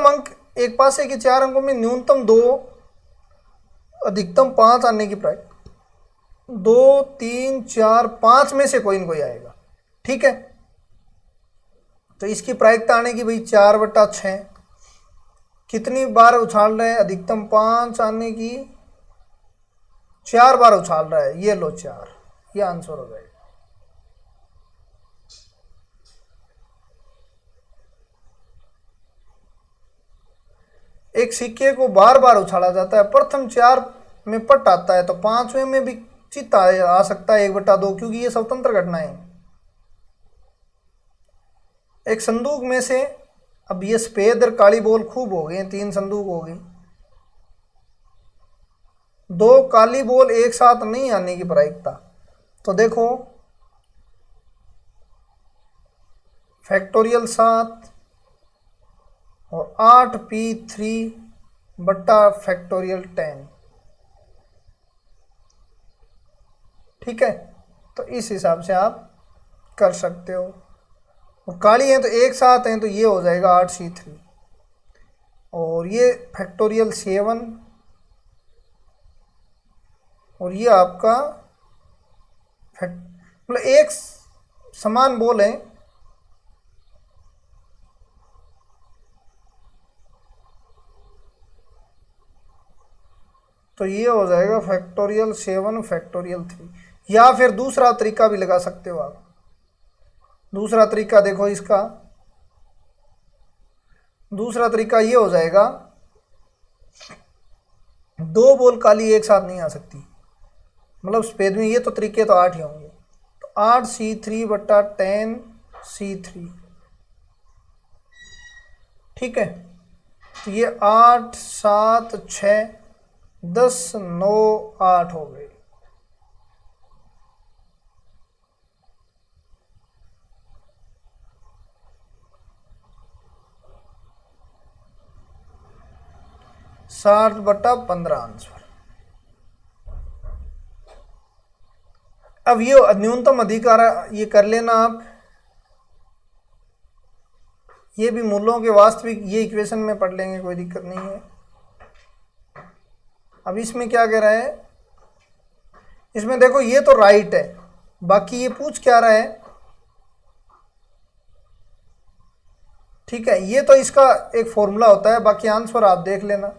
अंक, एक पासे के 4 अंकों में न्यूनतम 2 अधिकतम 5 आने की प्राइस 2 3 4 5 में से कोई न कोई आएगा, ठीक है। तो इसकी प्रायिकता आने की भाई 4/6, कितनी बार उछाल रहे हैं, अधिकतम 5 आने की 4 बार उछाल रहा है, ये लो 4, ये आंसर हो जाएगा। एक सिक्के को बार बार उछाला जाता है, प्रथम 4 में पट आता है तो 5वें में भी चित्त आ सकता है 1/2, क्योंकि ये स्वतंत्र घटनाएं हैं। एक संदूक में से, अब ये सफेद और काली बॉल खूब हो गई, 3 संदूक हो गई, दो काली बॉल एक साथ नहीं आने की प्रायिकता, तो देखो फैक्टोरियल 7 और 8p3 बट्टा फैक्टोरियल 10। ठीक है, तो इस हिसाब से आप कर सकते हो। और काली है तो एक साथ हैं तो ये हो जाएगा 8c3 और ये फैक्टोरियल 7 और ये आपका मतलब एक समान बोल है। तो ये हो जाएगा फैक्टोरियल 7 फैक्टोरियल 3, या फिर दूसरा तरीका भी लगा सकते हो आप। दूसरा तरीका देखो इसका, दूसरा तरीका ये हो जाएगा, दो बॉल काली एक साथ नहीं आ सकती, मतलब सफेद में ये तो तरीके तो 8 ही होंगे, तो 8c3 बट्टा 10c3। ठीक है, तो ये 8 7 6 10 9 8 हो गए। साठ बट्टा 15 आंसर। अब ये न्यूनतम अधिकार ये कर लेना आप, ये भी मूलों के वास्तविक ये इक्वेशन में पढ़ लेंगे, कोई दिक्कत नहीं है। अब इसमें क्या कह रहा है, इसमें देखो ये तो राइट है, बाकी ये पूछ क्या रहा है। ठीक है, ये तो इसका एक फॉर्मूला होता है, बाकी आंसर आप देख लेना।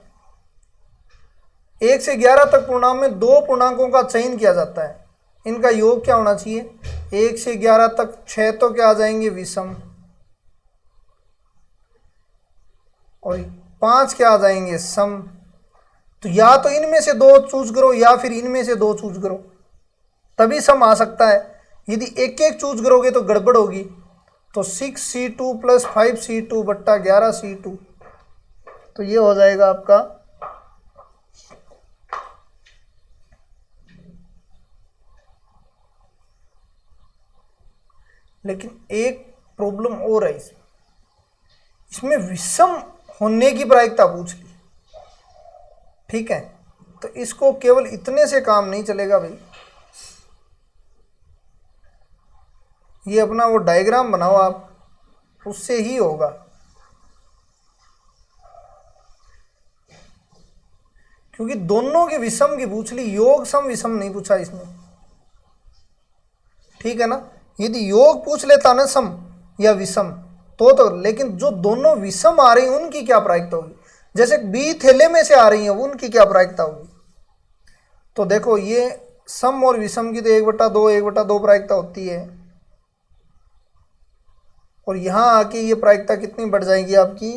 1 से 11 तक पूर्णांक में दो पूर्णांकों का चयन किया जाता है, इनका योग क्या होना चाहिए। 1 से 11 तक 6 तो क्या आ जाएंगे विषम, और 5 क्या आ जाएंगे सम। तो या तो इनमें से दो चूज करो या फिर इनमें से दो चूज करो, तभी सम आ सकता है। यदि एक एक चूज करोगे तो गड़बड़ होगी। तो 6c2 प्लस 5c2 बट्टा 11c2, तो ये हो जाएगा आपका। लेकिन एक प्रॉब्लम और है इसमें विषम होने की प्रायिकता पूछ ली। ठीक है, तो इसको केवल इतने से काम नहीं चलेगा भाई, ये अपना वो डायग्राम बनाओ आप, उससे ही होगा। क्योंकि दोनों के विषम की पूछ ली, योग सम विषम नहीं पूछा इसने। ठीक है ना, यदि योग पूछ लेता ना सम या विषम तो लेकिन जो दोनों विषम आ रही हैं उनकी क्या प्रायिकता होगी, जैसे बी थैले में से आ रही हैं उनकी क्या प्रायिकता होगी। तो देखो ये सम और विषम की तो 1/2 1/2 प्रायिकता होती है, और यहां आके ये प्रायिकता कितनी बढ़ जाएगी आपकी,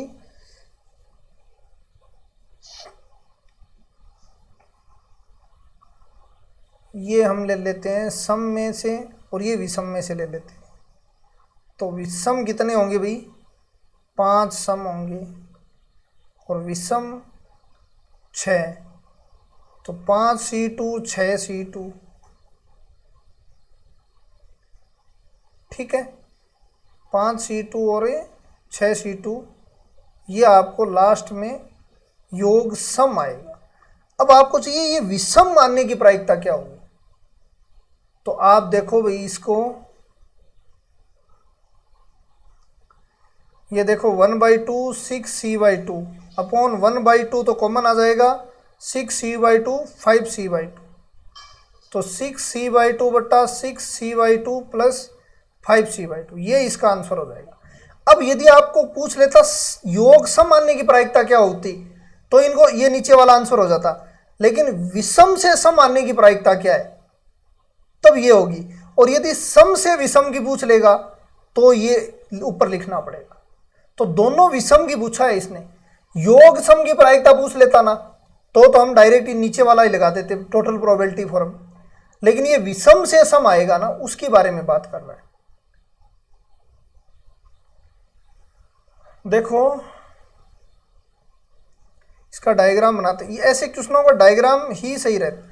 ये हम ले लेते हैं सम में से और ये विषम में से ले लेते हैं। तो विषम कितने होंगे भाई, 5 सम होंगे और विषम 6, तो 5c2 6c2। ठीक है, 5c2 और 6c2, ये आपको लास्ट में योग सम आएगा। अब आपको चाहिए ये विषम मानने की प्रायिकता क्या होगी, तो आप देखो भाई इसको, ये देखो 1/2 6c/2 अपॉन 1/2 तो कॉमन आ जाएगा, 6c/2 5c/2, तो 6c/2 बट्टा 6c/2 प्लस 5c/2, ये इसका आंसर हो जाएगा। अब यदि आपको पूछ लेता योग सम मानने की प्रायिकता क्या होती, तो इनको ये नीचे वाला आंसर हो जाता, लेकिन विषम से सम मानने की प्रायिकता क्या है, तब ये होगी। और यदि सम से विषम की पूछ लेगा तो ये ऊपर लिखना पड़ेगा। तो दोनों विषम की पूछा है इसने, योग सम की प्रायिकता पूछ लेता ना तो हम डायरेक्ट नीचे वाला ही लगा देते, टोटल प्रोबेबिलिटी फॉर्म। लेकिन ये विषम से सम आएगा ना, उसके बारे में बात कर रहा है। देखो इसका डायग्राम बनाते हैं। ये ऐसे क्वेश्चनों का डायग्राम ही सही रहता है।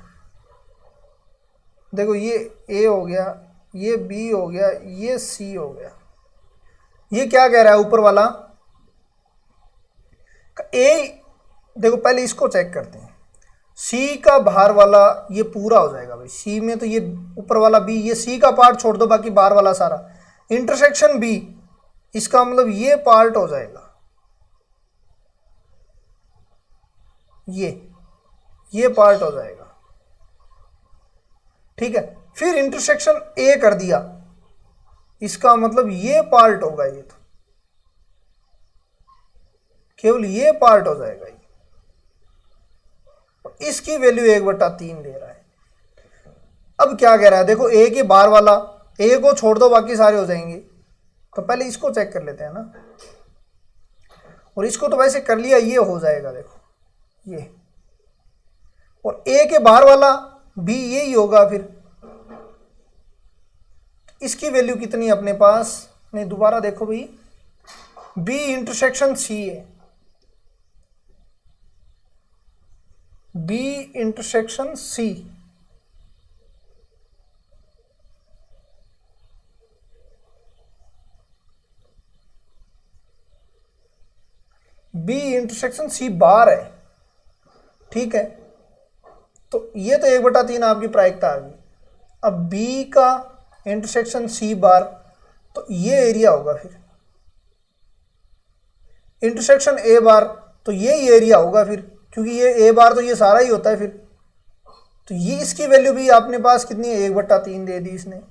देखो ये ए हो गया, ये बी हो गया, ये सी हो गया। ये क्या कह रहा है ऊपर वाला ए, देखो पहले इसको चेक करते हैं। सी का बाहर वाला ये पूरा हो जाएगा भाई, सी में तो ये ऊपर वाला बी, ये सी का पार्ट छोड़ दो, बाकी बाहर वाला सारा। इंटरसेक्शन बी, इसका मतलब ये पार्ट हो जाएगा, ये पार्ट हो जाएगा, ठीक है। फिर इंटरसेक्शन ए कर दिया, इसका मतलब ये पार्ट होगा, ये तो केवल ये पार्ट हो जाएगा ये। इसकी वैल्यू 1/3 दे रहा है। अब क्या कह रहा है, देखो ए के बाहर वाला, ए को छोड़ दो बाकी सारे हो जाएंगे। तो पहले इसको चेक कर लेते हैं ना, और इसको तो वैसे कर लिया, ये हो जाएगा देखो ये, और ए के बाहर वाला बी यही होगा। फिर इसकी वैल्यू कितनी है अपने पास, नहीं दोबारा देखो भाई, बी इंटरसेक्शन सी है, b intersection c, b intersection c bar है, ठीक है। तो ये तो 1/3 आपकी प्रायिकता आ गई। अब बी का इंटरसेक्शन सी बार, तो ये एरिया होगा। फिर इंटरसेक्शन ए बार, तो ये एरिया होगा फिर, क्योंकि ये ए बार तो ये सारा ही होता है फिर। तो ये इसकी वैल्यू भी अपने पास कितनी है, 1/3 दे दी इसने।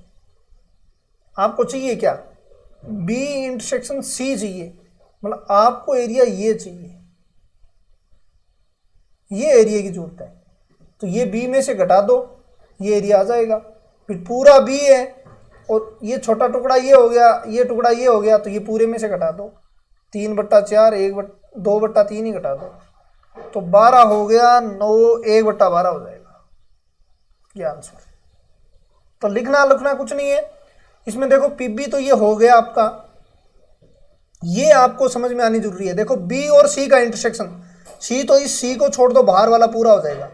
आपको चाहिए क्या, बी इंटरसेक्शन सी चाहिए, मतलब आपको एरिया ये चाहिए, ये एरिया की जरूरत है। तो ये बी में से घटा दो, ये एरिया आ जाएगा। फिर पूरा बी है और ये छोटा टुकड़ा ये हो गया, ये टुकड़ा ये हो गया, तो ये पूरे में से घटा दो, 3/4, 2/3 ही घटा दो, तो 12 हो गया, 9, 1/12 हो जाएगा ये आंसर। तो लिखना कुछ नहीं है इसमें। देखो पीबी तो ये हो गया आपका, ये आपको समझ में आनी जरूरी है। देखो बी और सी का इंटरसेक्शन, सी तो इस सी को छोड़ दो, बाहर वाला पूरा हो जाएगा,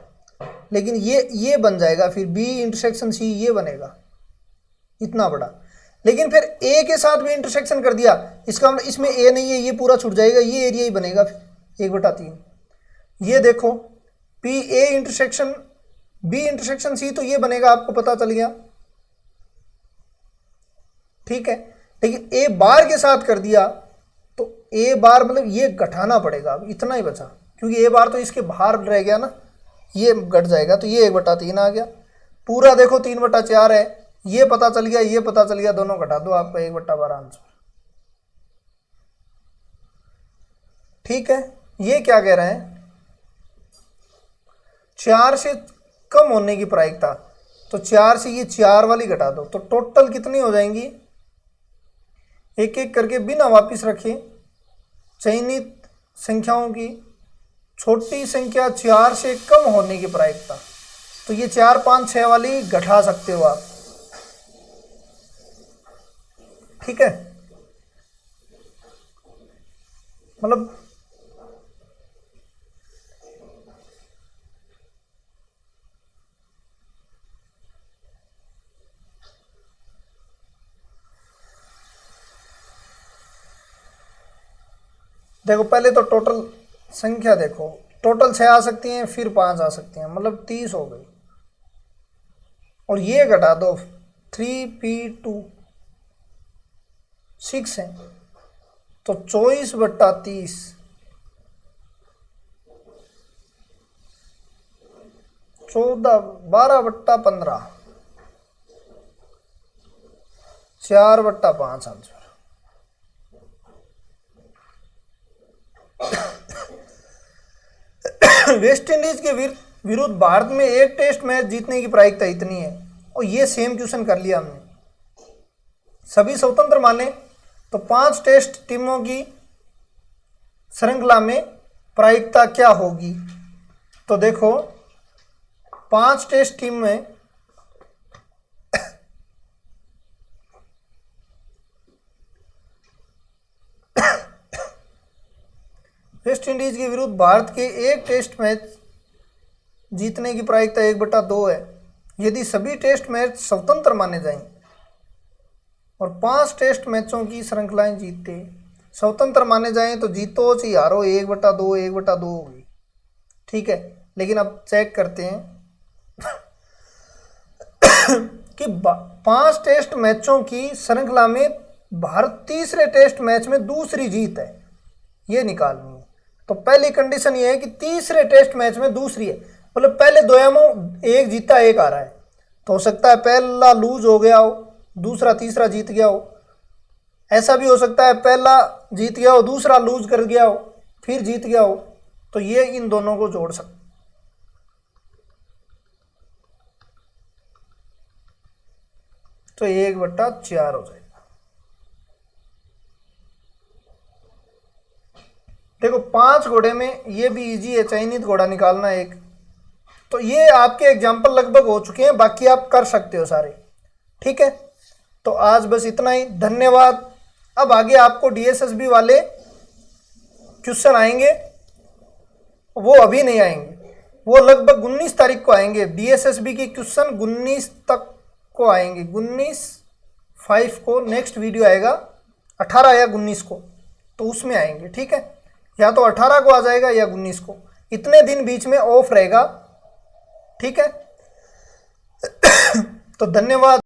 लेकिन ये बन जाएगा फिर बी इंटरसेक्शन सी, ये बनेगा इतना बड़ा। लेकिन फिर ए के साथ भी इंटरसेक्शन कर दिया, इसका मतलब इसमें ए नहीं है, ये पूरा छूट जाएगा, ये एरिया ही बनेगा फिर 1/3। ये देखो P A intersection B intersection C, तो ये बनेगा, आपको पता चल गया, ठीक है। लेकिन ए बार के साथ कर दिया, तो ए बार मतलब ये घटाना पड़ेगा, अब इतना ही बचा, क्योंकि ए बार तो इसके बाहर रह गया ना, ये घट जाएगा, तो ये 1/3 आ गया। पूरा देखो 3/4 है, ये पता चल गया, ये पता चल गया, दोनों घटा दो, आपका 1/12 आंसर, ठीक है। ये क्या कह रहे हैं, 4 से कम होने की प्रायिकता, तो 4 से ये 4 वाली घटा दो, तो टोटल कितनी हो जाएंगी, एक एक करके बिना वापिस रखे चयनित संख्याओं की छोटी संख्या 4 से कम होने की प्रायिकता, तो ये 4, 5, 6 वाली घटा सकते हो आप, ठीक है। मतलब देखो पहले तो टोटल संख्या देखो, टोटल 6 आ सकती हैं, फिर 5 आ सकती हैं, मतलब 30 हो गई। और ये घटा दो 3p2 6 है, तो 24/30, 12/15, 4/5 आंसर। वेस्ट इंडीज के विरुद्ध भारत में एक टेस्ट मैच जीतने की प्रायिकता इतनी है, और ये सेम क्वेश्चन कर लिया हमने। सभी स्वतंत्र माने तो 5 टेस्ट टीमों की श्रृंखला में प्रायिकता क्या होगी। तो देखो 5 टेस्ट टीम में वेस्ट वेस्ट इंडीज के विरुद्ध भारत के एक टेस्ट मैच जीतने की प्रायिकता 1/2 है। यदि सभी टेस्ट मैच स्वतंत्र माने जाएं और 5 टेस्ट मैचों की श्रृंखलाएं जीते, स्वतंत्र माने जाएं तो जीतो चाहे हारो 1/2 1/2 होगी, ठीक है। लेकिन अब चेक करते हैं कि 5 टेस्ट मैचों की श्रृंखला में भारत तीसरे टेस्ट मैच में दूसरी जीत है, ये निकालनी है। तो पहली कंडीशन ये है कि तीसरे टेस्ट मैच में दूसरी है, मतलब पहले दोयामों एक जीता एक आ रहा है, तो हो सकता है पहला लूज हो गया हो, दूसरा तीसरा जीत गया हो। ऐसा भी हो सकता है पहला जीत गया हो, दूसरा लूज कर गया हो, फिर जीत गया हो। तो ये इन दोनों को जोड़ सकते, तो 1/4 हो जाएगा। देखो 5 घोड़े में ये भी इजी है, चयनित घोड़ा निकालना एक। तो ये आपके एग्जाम्पल लगभग हो चुके हैं, बाकी आप कर सकते हो सारे, ठीक है। तो आज बस इतना ही, धन्यवाद। अब आगे आपको डीएसएसबी वाले क्वेश्चन आएंगे, वो अभी नहीं आएंगे, वो लगभग 19 तारीख को आएंगे। डीएसएसबी के क्वेश्चन 19 तक को आएंगे, 19/5 को नेक्स्ट वीडियो आएगा, 18 या 19 को, तो उसमें आएंगे, ठीक है। या तो 18 को आ जाएगा या 19 को, इतने दिन बीच में ऑफ रहेगा, ठीक है। तो धन्यवाद।